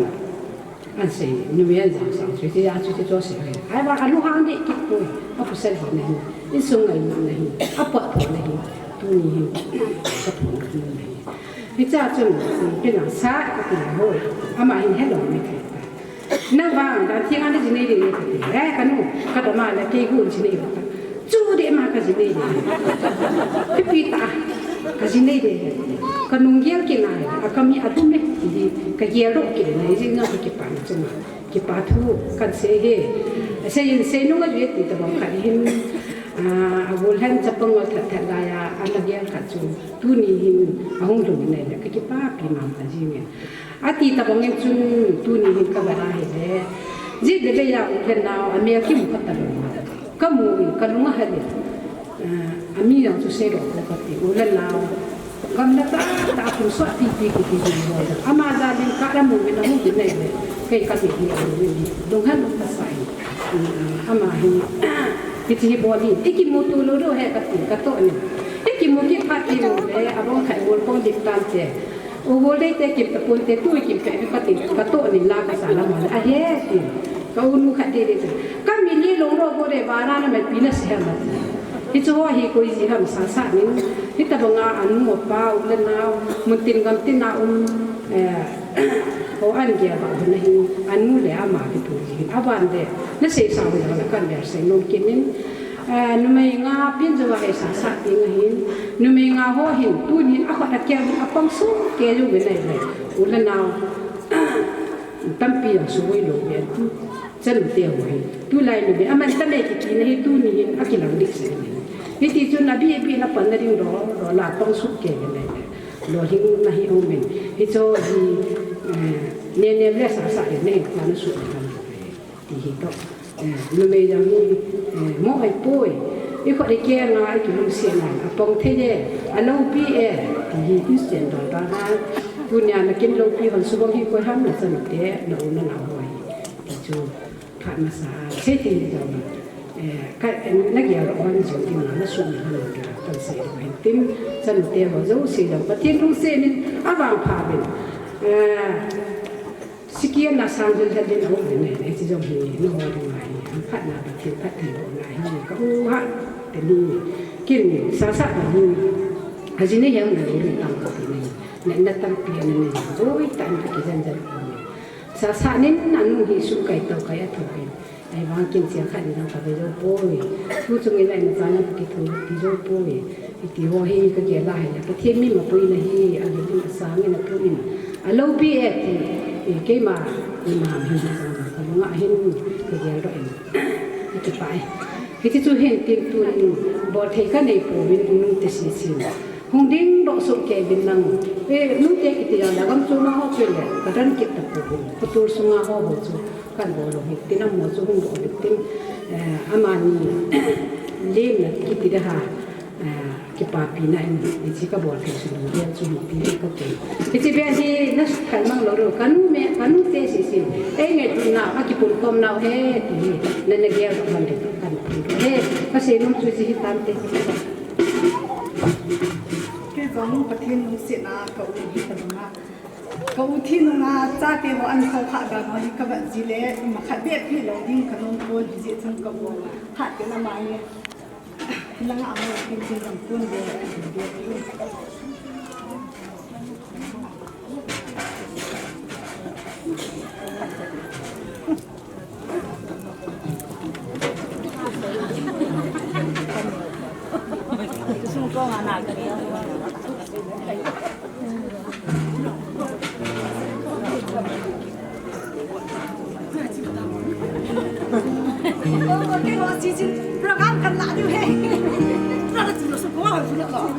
อันสินู่นไม่จังสังสุดที่อาจุดที่ตัวเสียเลยไอ้ว่าอันนู้นห้างเนี่ยกี่ตัวอาผู้ชายบอกเนี่ยอิสุงไงเนี่ยอาปวดหัวเนี่ยตัวนี้ก็ถูกนี่พี่เจ้าจุนเป็นหนังซาก็เป็นหัวอามาเห็นให้หลงไม่ถึงนั่งบ้างแต่ที่งานที่จีนนี่เลยแค่กันนู่นก็ต้องมาแล้วเกี่ยวกับจีนนี่จูเดียมากับจีนนี่พี่ปีตากับจีนนี่ก็นุ่งเยี่ยกินอะไรก็มีอาดุมเนี่ยก็เยี่ยรูกินอะไรจีนนั่งก็เก็บปานจังเก็บปาทูกันเสียเสียนุ่งก็อยู่ที่ตะวันกันเห็นawalnya Jepang agak tergaya anak dia kacau tu ni ahong tu ni nak kita pimam aja ni. Ati tabangnya tu ni kabar ahe. Jadi dia ya kenal Amerika muka terlalu. Kamu kalau mah ada, ami yang tu saya dah kati. Ulan now, kamu tak pun suat pipi kita ni. Ama jadi kalau mungkin mungkin ni kayak kati dia ni. Donghan tak sai. Ama ini. Kita boleh, iki mutu lulu he kato ni. Iki mungkin pati lulu abang kai wolpon diktan je. Boleh te kita pun te tu iki kai pati kato ni lah kesalahan mana. Ayah ni, kau nu kati dia. Kami ni loro boleh barang nama pinas hemat. Itu wahai kau isi ham sasa ni. Kita bangga anu apa ulen nau, muntin gantin nau ho an kia ba hun hi an mu le ama ki tu hi aban de na se sa wi na kan der se no kinin nu mai nga pin zo he sa sa ti nga hin nu mai nga ho hin tu ni a kha kya a pang su ke ju be nei le u la naw tam pi ang su wi lo be tu chân tiêu hi tu lai nu be aman ta le ki ni hi tu ni hin a ki lang dik se ni hi ti chu na bi na pan na ring ro la pang su ke be nei lo hing na hi o men hi cho hi ne le sa sa ne na su na ti hi to lu me yang ni mo ai poi i kho de ke nga ai ki lu se na apong the je a lo pi e ti hi christian da da na tu nya na kin lo pi hon su bong hi ko ham na san te no na na hoi ti chu pha ma sa se ti ni da ka na ge ro on ju ti na su na na ka ta se ro tim san te ho zo se da pa ti lu se ni a ba pha ben sikian na sang jel jel ho ne ne ti jo hi no ho ma hi phat na ba ti phat ti ho na hi ka u ha te ni kin sa sa na ni ha ji ne yang na ni tam ko ti ne na tam pi ne ni oi tan ki jan jan sa sa nin nan nu hi su kai to kai a tho kai ai ba kin sia kha ni na ka be jo poi tu chung ni lai na sa na ki thu ti jo poi ti ho hi ka ke la hi ka thi mi ma poi na hi a ni ti sa ngi na pu in a lo pi e ti ke ma ni ma hi na sa ka nga hin ka ge ro en ti pai hi ti chu hen ti tu ni bo thei ka nei po bin nu ti si si hung ding do so ke bin nang e nu te ki ti la gam chu ma ho pe le ka dan ki ta po ko tur su nga ho ho chu kan bo lo hi ti na mo chu hung do tin amani le na ki ti da ha ki pa pi na ni chi ka bo thei su ni ya chu pi ka te ti be hi na kan mang lo ro kanu te si si e nge tu na ma ki pun kom na he ti na ne ge ro man de kan he ka se num chu ji tam te ke zong pathin nu se na ka u hi ta na ka u thi nu na cha te ho an kho kha ga no hi ka ba ji le ma kha be phi lo ding ka non ko ji je chung ka bo ha ke na mai la nga mo ki ji ram kun de ko nga na ka niya cái đó chỉ program cần lại như thế nó là chỉ là số có rồi chứ được rồi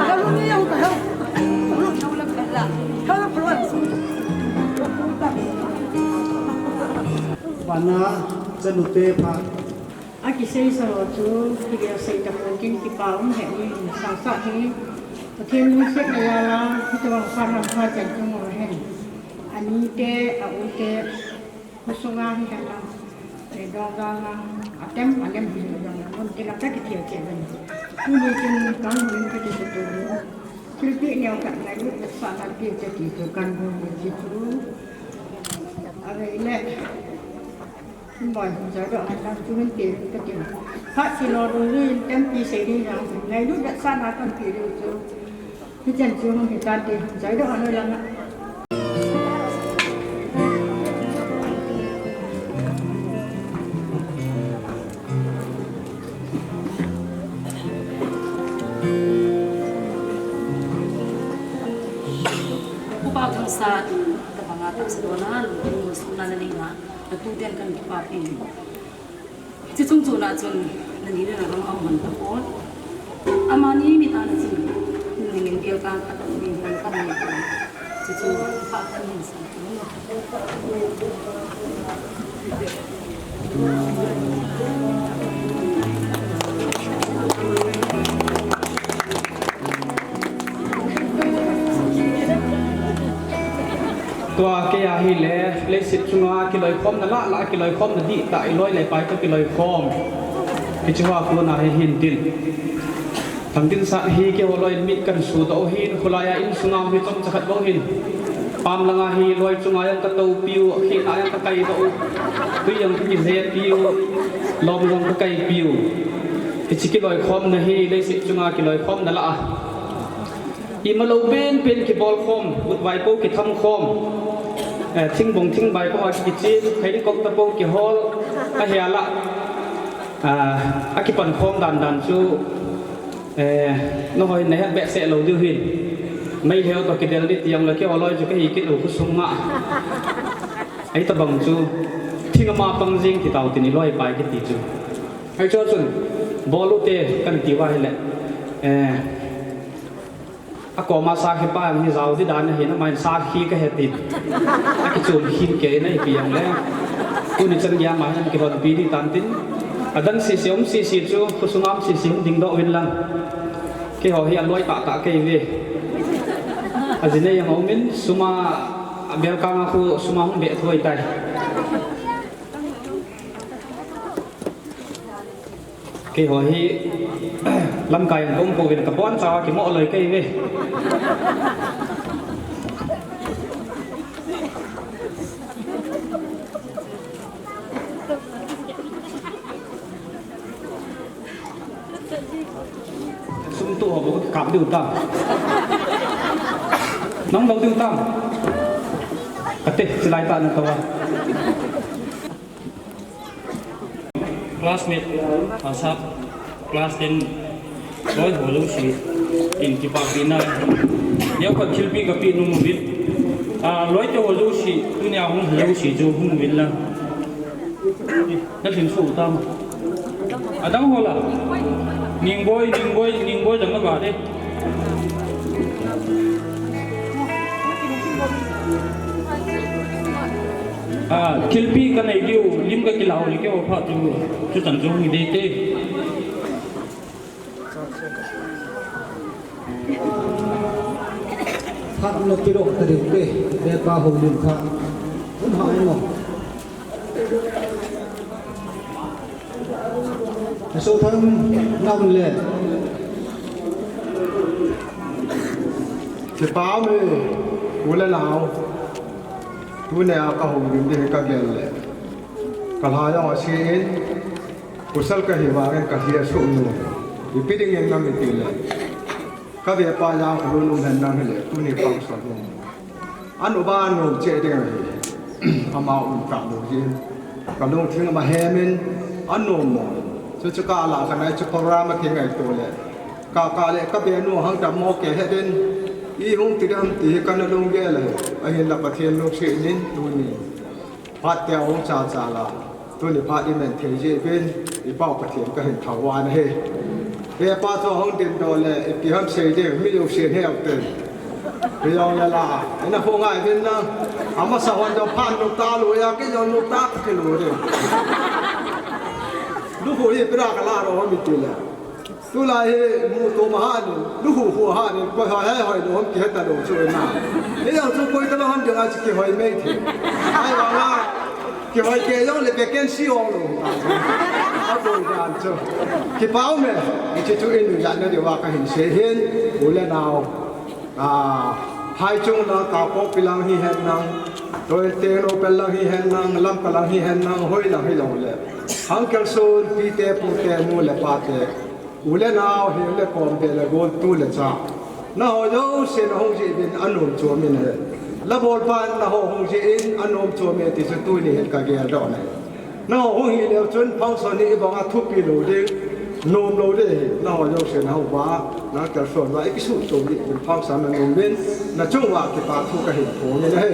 đâu có nhiều phải không lúc đâu là phải là không có rồi bạn dân nội tệ mà aki sei sa lo chu ki ge sei ta ko kin ki pa un he ni sa sa hi pathin nu se na la ki to sa ra pha chen chu mo he ani te a u te ko so nga hi ka la e do ga na atem hi do na mon ke la ta ki thia che ben ni ni chen ka ni ka ti to ni ki ti ne ka na ni sa na ki che ti to kan go ni chi chu a ve le mọi giai đoạn là chúng mình tiền cái chuyện phát chỉ lo đối với em đi xây đi là ngày lúc đã san là con tiền được chứ cái chuyện chưa không thể tan tiền giai đoạn nơi là upah usaha kebangakan sedonan ini sunan ini mah tu tian kan kipa pi chi chung chu na chun na ni na ram au man ta pon amani mi ta na chi ni ngin kel ka ta ni han ka ni chi chu pa kan ni saตัวเกียร์ฮิเลเลยสิบชั่วโมงกิโลคอมนั่นละกิโลคอมนั่นดีแต่อีร้อยเลยไปก็กิโลคอมพิจารณาคุณาให้หินดินทั้งดินสัตว์ฮีเกี่ยวลอยมิดกันสู่ตัวหินคนลายอินสุงามที่ต้องจะขัดบ่หินปามละงาฮีลอยจุงอายังกระตูปิวหินอายังกระไก่ตัวตัวยังที่เสียปิวลมลงกระไก่ปิวพิจารณากิโลคอมนั่นฮีเลยสิบชั่วโมงกิโลคอมนั่นละ อีมาโลเป็นกีบอลคอมบุดไวโปกีทำคอมทิ้งบงทิ้งใบก็หอยกิจีใครที่กบตะโปกีฮอลอาเฮียละอากิปันคอมดันชูน้องหอยในฮัตเบะเสเราดูหินไม่เหี้ยวตัวกิเดลดิยังเลยแค่ว่าลอยจูก็อีกิดอุคุสงะไอ้ตะบังจูทิ้งมาปังจิงที่เต่าตินี่ลอยไปกิติจูไอ้เจ้าจุนบอลลูเตกันตีว่าเห็นแหละอากมาซาขี้ป้ามีเราที่ด้านเห็นทำไมซาขี้ก็เห็นติดอากิจูนหินเก๋ในปีอย่างแล้วกูนี่จะยังมาให้กินวันปีที่ตันตินดันสีจูคุสงามสีดิ่งดอกวินลังกี่หัวเฮียลอยปากเกยวีอาจินยังเอามินสุมาเบียร์กางakuสุมาหงเบียร์ถ้วยไตกี่หัวเฮียลำไก่ผมปูเป็นกระป๋องจ้ากี่หม้อเลยเกยวีตัวผมขับดูตั้มน้องเราดูตั้มกระติกสไลด์ตันตัวคลาสเมทภาษาคลาสเต็นร้อยหัวลูกศิษย์อินทิปาปีน่าเดี๋ยวคนชิลปีกับปีนุ่มวินร้อยตัวลูกศิษย์ตัวนี้หุ่นลูกศิษย์จูหุ่นวินละนั่นถึงสู้ตั้มตั้งหัวละนิงบอยจังก็บาดเด้คิลปีกันไอ้ดิวลิมก็กินเหล้าลิเกี่ยวพอจูจังจูมีเด็กเต้พัดนกกิโลตะดึงเต้เด็กปลาหงดินครับผมหายหมดsố thân năm lên thì báo mới của lên nào tôi này có hồng điểm thì các gel lệ cả hai ông xin của sal cái hiệp cái cả hiệp số nhiều thì biết được những năm thì lệ các việc ba giang của luôn hiện đang lệ tôi này bằng sọt luôn anh ở ba nộp chơi đây này ông mau cầm đồ gì cầm đồ thiên mà hè mình anh nộp mỏ cho chú cả là cái này chú program mà khi ngày tuổi lệ cả lệ các bé nuôi hàng trăm mô kể hết đến ý hông thì đâm thì cái nó đông ghê là anh hiện là bậc thiên lục sĩ nín tôi nhỉ phát theo hông cha là tôi nhỉ phát đi mình thấy gì bên đi bảo bậc thiên cái hình thảo hoa này về phát cho hông tiền đồ lệ thì hâm xây đi mới dùng tiền heo tiền bây giờ là anh là không ai bên nào mà sao anh cho phan lục ta lùi à cái giờ lục ta cái lùi đi lúc hồi bây giờ cái là rồi mình tiền là tôi lại mua đồ mà ăn lúc hồi ăn coi hỏi đồ không kia ta đồ chơi nào bây giờ tôi coi ta nó ăn được ai chỉ hỏi mấy thì ai bảo là kia hỏi kia giống là cái kiến siêu luôn à tôi ăn chơi cái báo mẹ cái chú in dặn nó điều vào cái hình sẽ hiến buổi lễ nào hai chung là cả bốc pilang hi hen năng rồi tiền ô pilang hi hen năng lam pilang hi hen năng hoi là hi lòng lệ hàngkel son pi te pu te mu le pa te ule nào hi le kom te le gol tu le cha na ho yo se na hong ji bin anom chu min he la bol pan na ho hong ji in anom chu me ti su tu ni het ka ge do này na ho hong hi le chun phang son ni ba nga thu pi lo de nôm lo de na ho yo se na ho ba na kel son wa ki su chu ni phang san na nom bin na chung wa ki pa thu ka hi pho ni he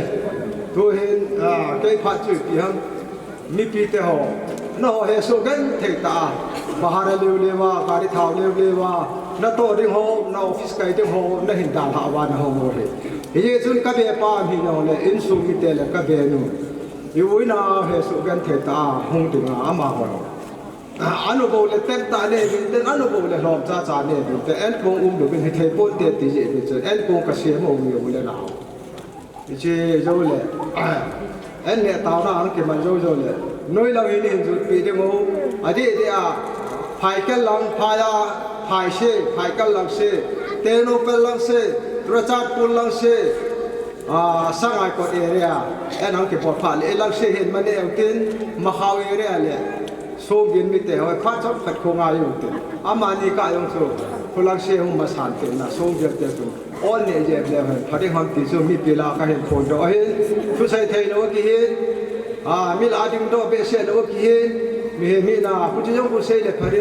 tu hin cái pha chu ki ham mi pi te ho nó hệ số gần thầy ta bahar liu lewa gari thao liu lewa nó to ding ho nó office kai ding ho nó hin dal ha wa na ho mo he ye chun ka be pa hi no le in su mi te le ka be nu yu na hệ số gần thầy ta hong ding a ma ho anu bo le tem ta le bin anu bo le lom cha le bin te en kong do bin he thei pon te ti je ni che en kong ka se mo mi le na che zo le en le ta na an ke man zo le noi lang in hin pi de mo adi de phai ka lang phaya phai se phai ka lang se te no ka lang se trachat pul lang se sangai ko area en ang ke por pha le lang se hen mane ang tin ma khaw area le so gin mi te hoi kha chop khat ko nga yu te amani ka yong so ko lang se hum ma san te na so ge te so all ne je le phari ham ti so mi pila ka hen phone do he thu sai thei lo ki he mi la ding do be se lo ki he mi na ku ji yong ku sei le phari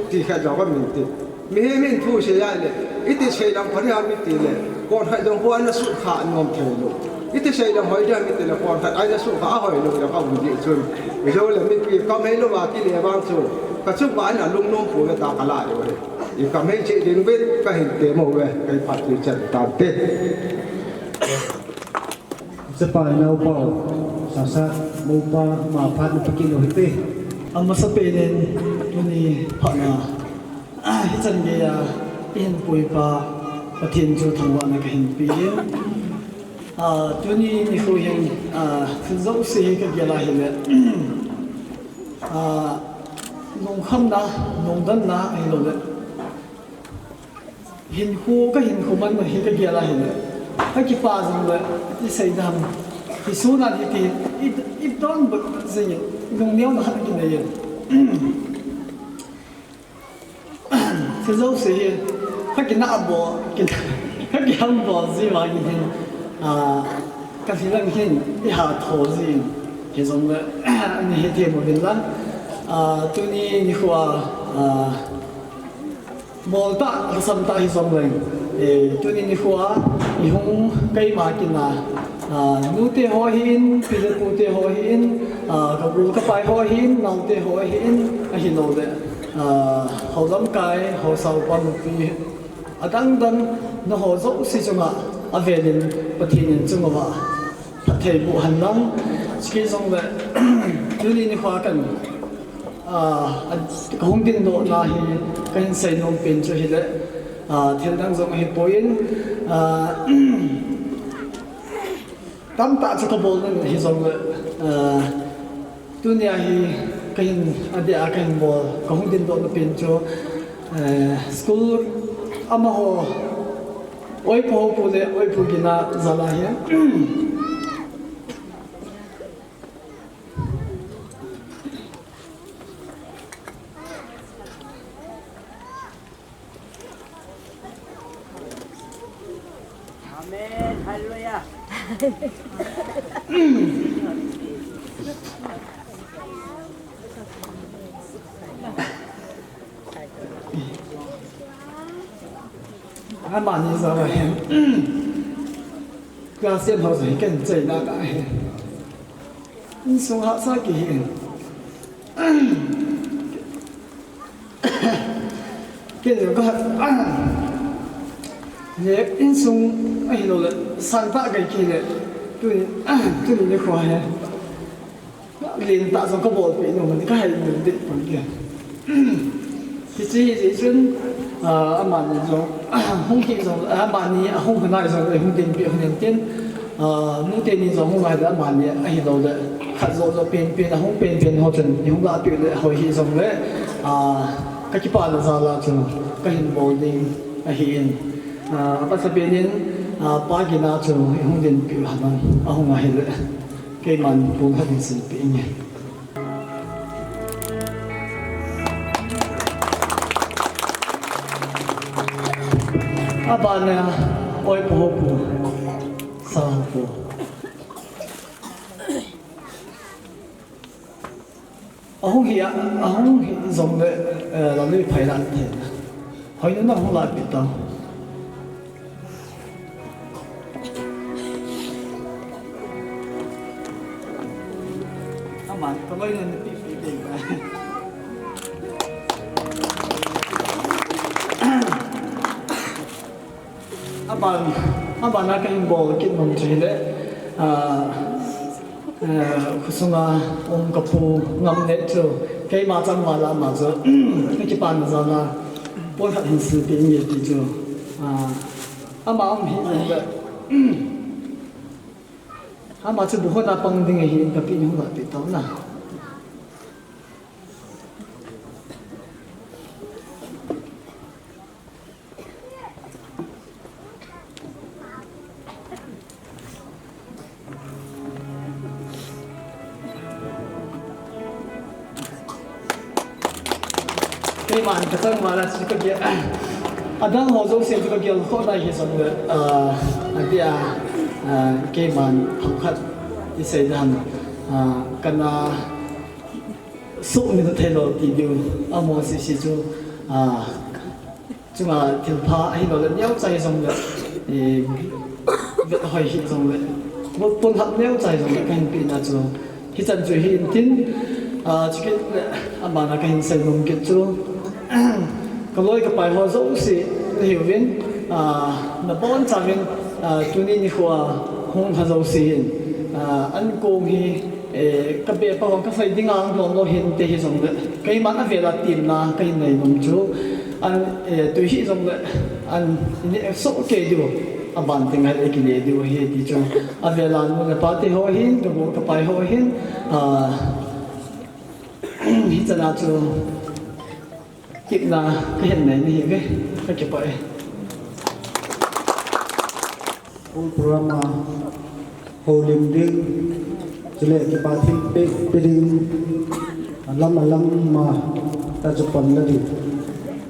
ti kha jaw min ti mi thu se ya le iti sei lam phari ham mi ti le kon ha dong ho an su kha nom thei lo iti sei lam hoi ja mi ti le kon ha ai su kha hoi lo ya ka bu ji chun mi jo le mi pi ka me lo wa ki le bang chu ka chu ba na lung nom pu ta ka la yo le i ka me che ding bet ka hin te mo we kai phat ti chan ta te sepa nau pau sasa mupa ma phat nu pakin lo hite amma sa penen tuni phana hi chan ge ya in pui pa pathin chu thangwa na ka hin pi tuni ni khu hin zo se ka ge la hin nong kham na nong dan na ai lo le hin khu ka hin khu man ma hi ka ge la hin ka ki pa jang le ti sai dam ti su na ti it don but zin nong neo na ha ki ne yin ti zo se hi ka ki na bo ki ka ki ham bo zi wa ki hin ka fi lang hin i ha tho zi ki zong le ni he ti mo bin la tu ni khwa bol ta sam ta hi som le tu ni khwa i hong kai ma ki na nu te ho hin pi le pu te ho hin ka bu ka pai ho hin nau te ho hin a hi lo le ho lam kai ho sau pan pi adang dan no ho zo si chunga a velin pathin chunga wa thei bu han nang ski zong le tu ni khwa kan hong din do na hi kan sai nom pen chu hi le thil dang zong hi poin tam ta chu ka bol nan hi zong le tu ni hi kan ade a kan bol hong din do na pen chu school ama ho oi po le oi pu gina zala hi Amen. Hallelujah. Anh bạn như sao vậy? Qua xem họ sẽ cần chạy ra cái. In xuống hạ sa kỳ hiện. Cái điều có nhớ in xuống ai đâu là sang ta cái kia này tôi đi khoa này liền tạo ra cái bộ phim của mình cái hay mình định phần kia thì chỉ chuyên anh bạn rồi không kịp rồi anh bạn này không phải nói rồi không định việc không tiền nếu tiền này rồi không phải là anh bạn này ai đâu là khát rồi tiền là không tiền họ chân không là tiền là họ hy sinh đấy cái bạn là sao là chung cái hình bộ đi hiện apa sabihin pagi na chu hong din pi hanan ahong ahil kay man pung hadin silpi niya aba na oi po po sa po ahong hiya zong le la le phai lan the hoi na hong la pi ta bạn có mấy lần bị tiền bạn nói cái hình bộ cái mông chơi đấy kusunga kapu ngam net cho cái mà chẳng mà làm mà cho cái bạn là là bố thật hình sự biến nhiệt đi cho mà ông hiểu rồi mà chứ bố ta bằng tiếng ấy hiện gặp những loại bị tao nào cái màn cái sân mà là chỉ cái Adang ho zo se ka gyal kho na hi som le adia ke man khat i se dan kana su ni the thelo ti du amo si si chu chunga thil pha hi lo le nyau chai som le vet hoi hi som le mo pon hat nyau chai som le kan pi na chu hi chan chu hi tin chicken amana kan sai nom ke chu cái lối cái bài hoa dấu sĩ hiểu viên là bọn cha viên tu ni ni khoa hong hà dấu sĩ anh cô hi cái bề bao cái phải đi ngang lòng lo hiện thế hi giống vậy cái mà nó về là tiền na cái này nông chú anh tu hi giống vậy anh ini số cái điều bạn tiếng Anh cái này điều hi thì cho về là một cái party hoa hin cái bộ cái bài hoa hin hi chân là cho kịp là cái hình này như vậy cái chụp vậy program hồ lim đinh chỉ là cái bài thi pe đinh lâm mà ta chụp phần là đi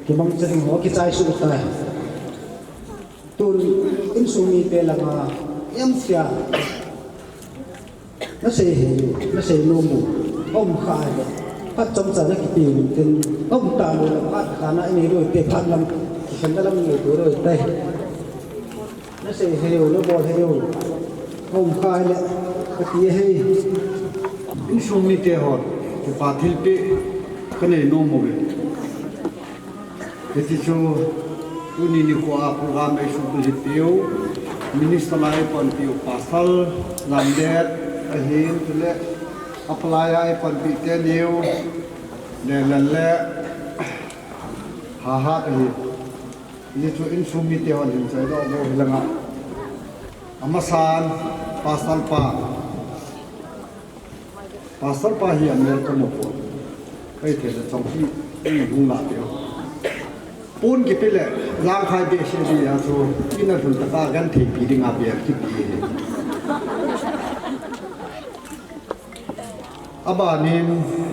cái mong chân họ cái trái sụt tay tôi in sumi pe là mà em xia nó sẽ nôm ông khai phát trong giờ nó kịp tìm tên ông ta rồi là phát khả năng này rồi để phát làm phần đã làm nhiều tuổi rồi đây nó sẽ hiểu nó bỏ hiểu ông khai lại cái gì hay in sumi te hot cái ba thil pe cái này no mo cái gì cho uni ni khoa program ai su bu hitiu minister lai pon tiu pasal lam det a hin tule apply ai pon pi te new le le ha hi ni chu in sumi te hon hin chai do bo hilanga amasan pasal pa hi an le ko mo po kai the le chong ki hung la teo pun ki pile lang khai be se di ya so ina thun ta ka gan the pi ding a be ki pi aba nin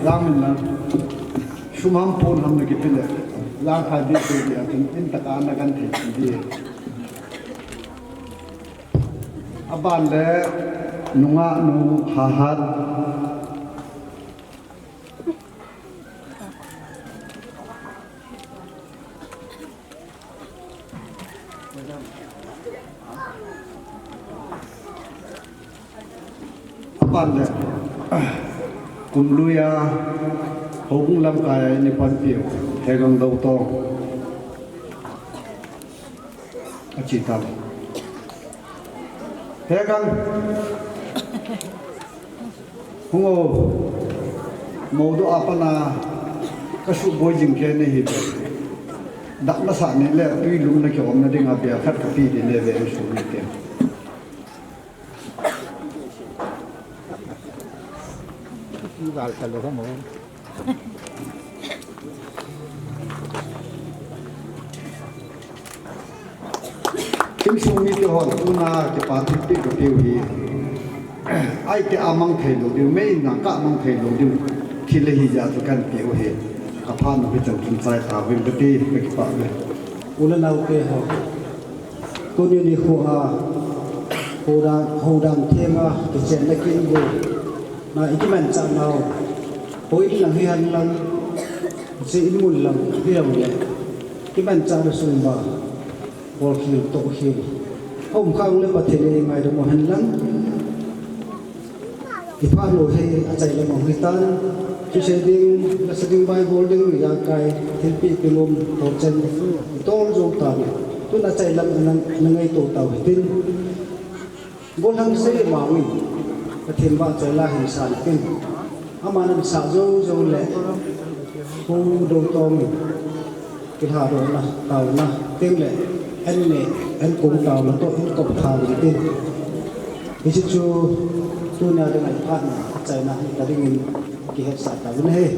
lang na shumam pun ham ki pile lang khai be se di ya in ta ka na gan the pi di aba le nunga nu ha hat pan le kumluya hong lam kai ni pan piu hegang do to achi tam hegang hungo modu apana kasu boy jing ke ne hi dak na sa ne le tui lum na ke om na ding a bia khat ka pi de ne ve su ni te vào cả lỗ không muốn kim sung ni te hon una ke pa thi pi ko tiu hi ai ke amang thei lo diu mei na ka amang thei lo diu thi le hi ja tu kan pi o he ka pha no bi chang kin chai ta win ti ke ki pa le ula nau ke ho ko ni khu a ho dam thema ke chen na kin bo na ikiman cha nau hoi lang hian lang si mun lang hiam le kiman cha na sun ba bol khil to khil hom khang le pathele ngai do mo han lang ipa lo he a chai le mo hitan chu se ding la se ding bai bol ding ya kai thil pi pilum to chen tong zo ta tu na chai lam nan ngai to tau tin bol hang se ma wi pathim ba chai la hin san tin amanan sa zo le hu do tong ki ha do na tau na ting le anh này anh cũng tàu là tôi anh cộng thảo thì tin ví dụ chú nhà đây này phát mà chạy nào là đi nghìn kỳ hết sạch tàu này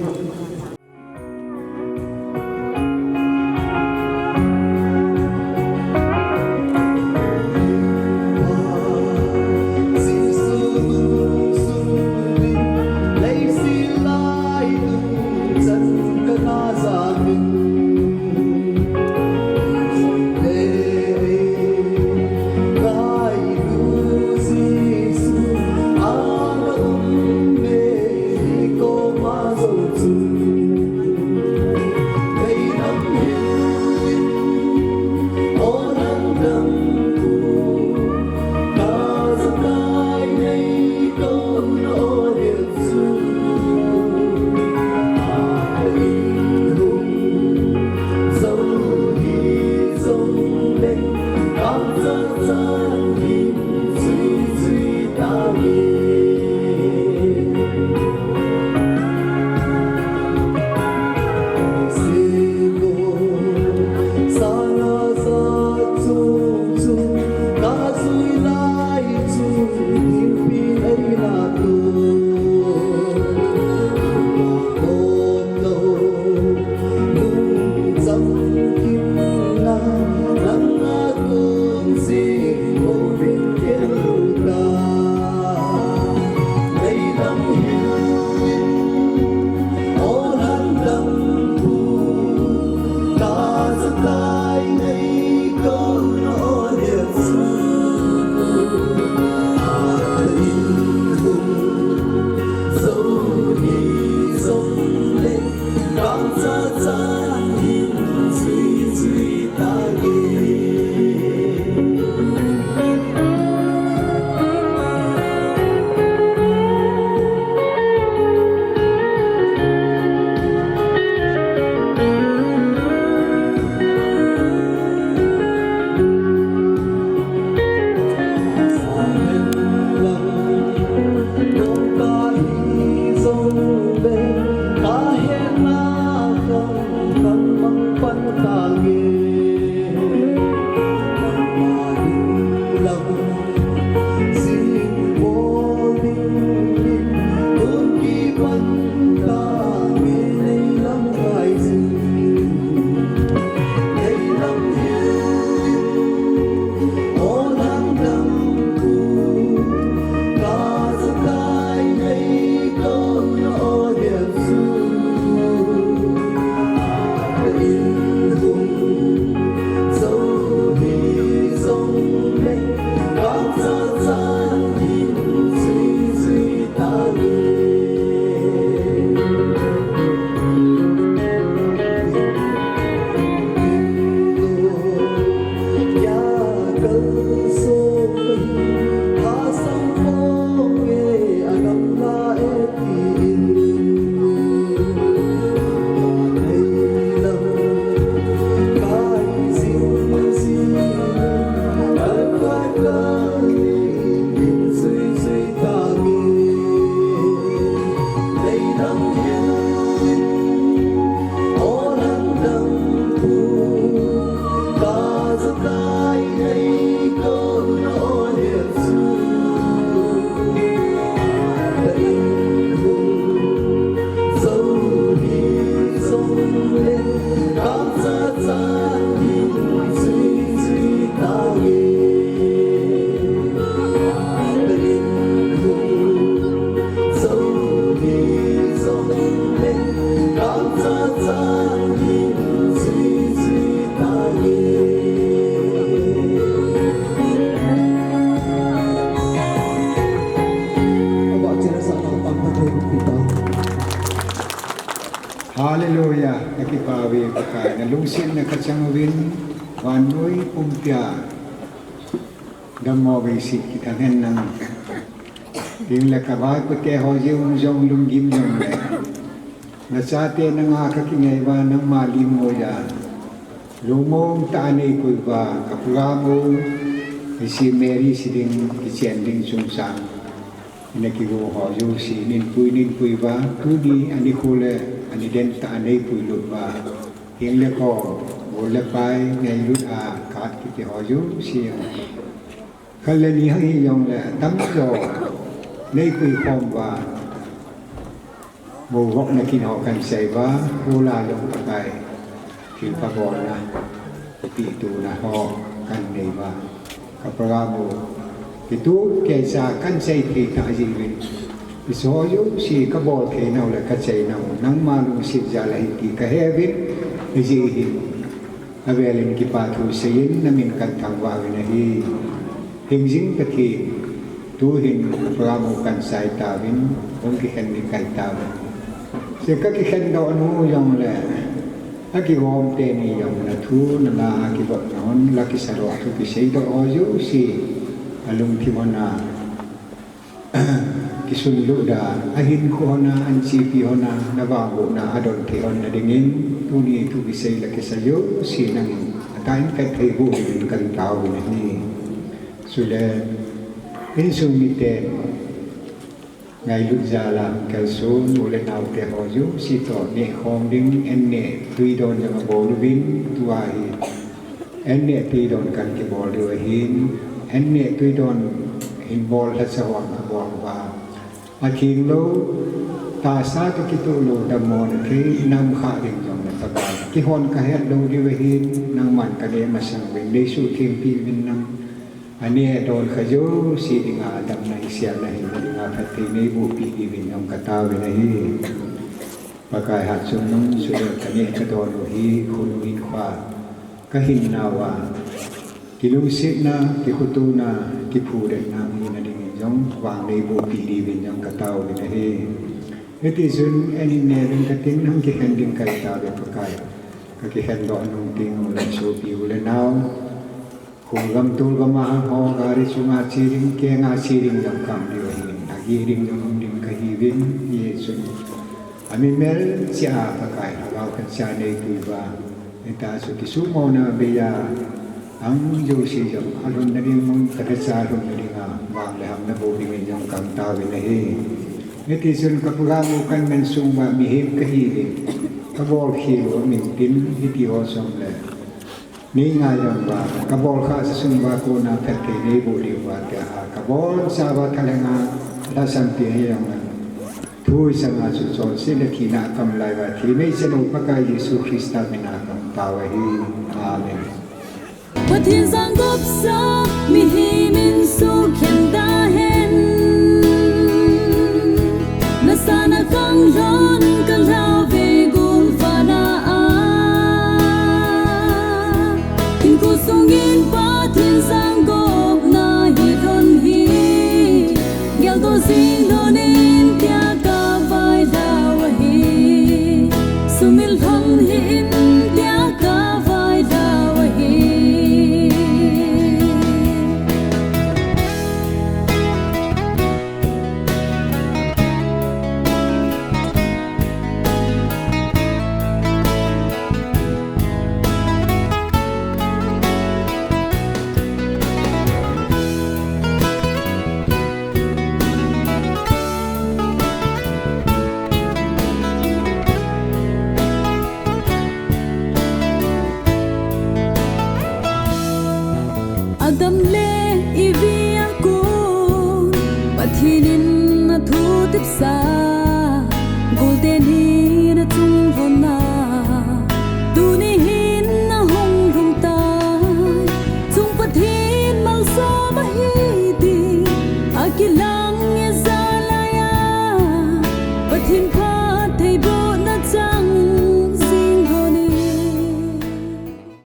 Hallelujah, nakipawi pakai na lungsin na katsangawin wanoy pumpya damo basic kita ng yung lakabay ko te hoje jong lunggim jong na sa te na nga kakingaywa ng malim mo ya lumong taanay ko ba kapuramo si Mary siding kisending sungsang inakigo hojo si ninpuy ba tudi anikule ani den ta anei puilut ba hing le ko bola pai ngai lut a kat ki te hoju si khala ni hai yong le tam jo nei pui khom ba bo gok na kin ho kan sai ba bola yong pa kai ki pa bo na pi tu na ho kan nei ba ka pra mo ki tu ke sa kan sai ki ta ji wi Isoyo si kabol kay na wala katsay na nang malung si jalay ki kahebit izihin abelin ki patu sayin namin kantang wawin na hi hingzing pati tuhin pramo kansay tawin kung kihen ni kay tawin si kakihen daw ano yung le aki wom teni yung natu na aki wot noon laki sarok to kisay daw oyo si alung timon na kisunlo da ahin ko na ansipi ho na nabago na adon kihon na dingin tuni itu bisay laki sayo sinang atayin kay taybo yung kalitaw na ni sulit insumiten ngay ludzala kalsun ulit na ute hoyo sito ni hongding enne tuidon yung bolubin tuwahi enne tuidon kan kiboluhin enne tuidon inbol at sa wang abuang ba aking lo ta sa to kitulo damon kay nam kha ring jong na tagal kihon kahet lo diwehin nang man kade masang wing lesu kim pi bin nam ani don khajo si ding adam na isya na hin na pati ne bu pi bin nam kataw na hi pakai hat sum nung su kane ka don lo hi khuluin khwa kahin nawa kilungsik na kikutuna kipuren na mina ding jong wang nei bo pi di bin jong kataw ni he iti sun ani ne ring katin nang ki hending kai ta be pakai ka ki hen do nung ting ulan so pi ulan naw kung gam tul ga ma ho gari sunga chiring ke nga chiring jong kam di hin agi ring jong ding ka hi bin ye sun ami mel sia pakai agaw kan sia nei tu ba eta su ki su mo na be ya ang yo si jong alun na rin mong takasa alun na rin nga wang laham na bubingin yung kang tawin na he iti sun kapuramo kan mensung ma mihim kahili kabol hilo mintin iti osong le ni nga yung ba kabol ka sa sumba ko na perte ni buli wat ka kabol sa wat kalanga lasang tiya yung tuy sa nga susol sila kina kamlay wat may sanong pagka Yesu Krista minakang tawahin. Amen. Và thiên giang gấp xa mi hi min su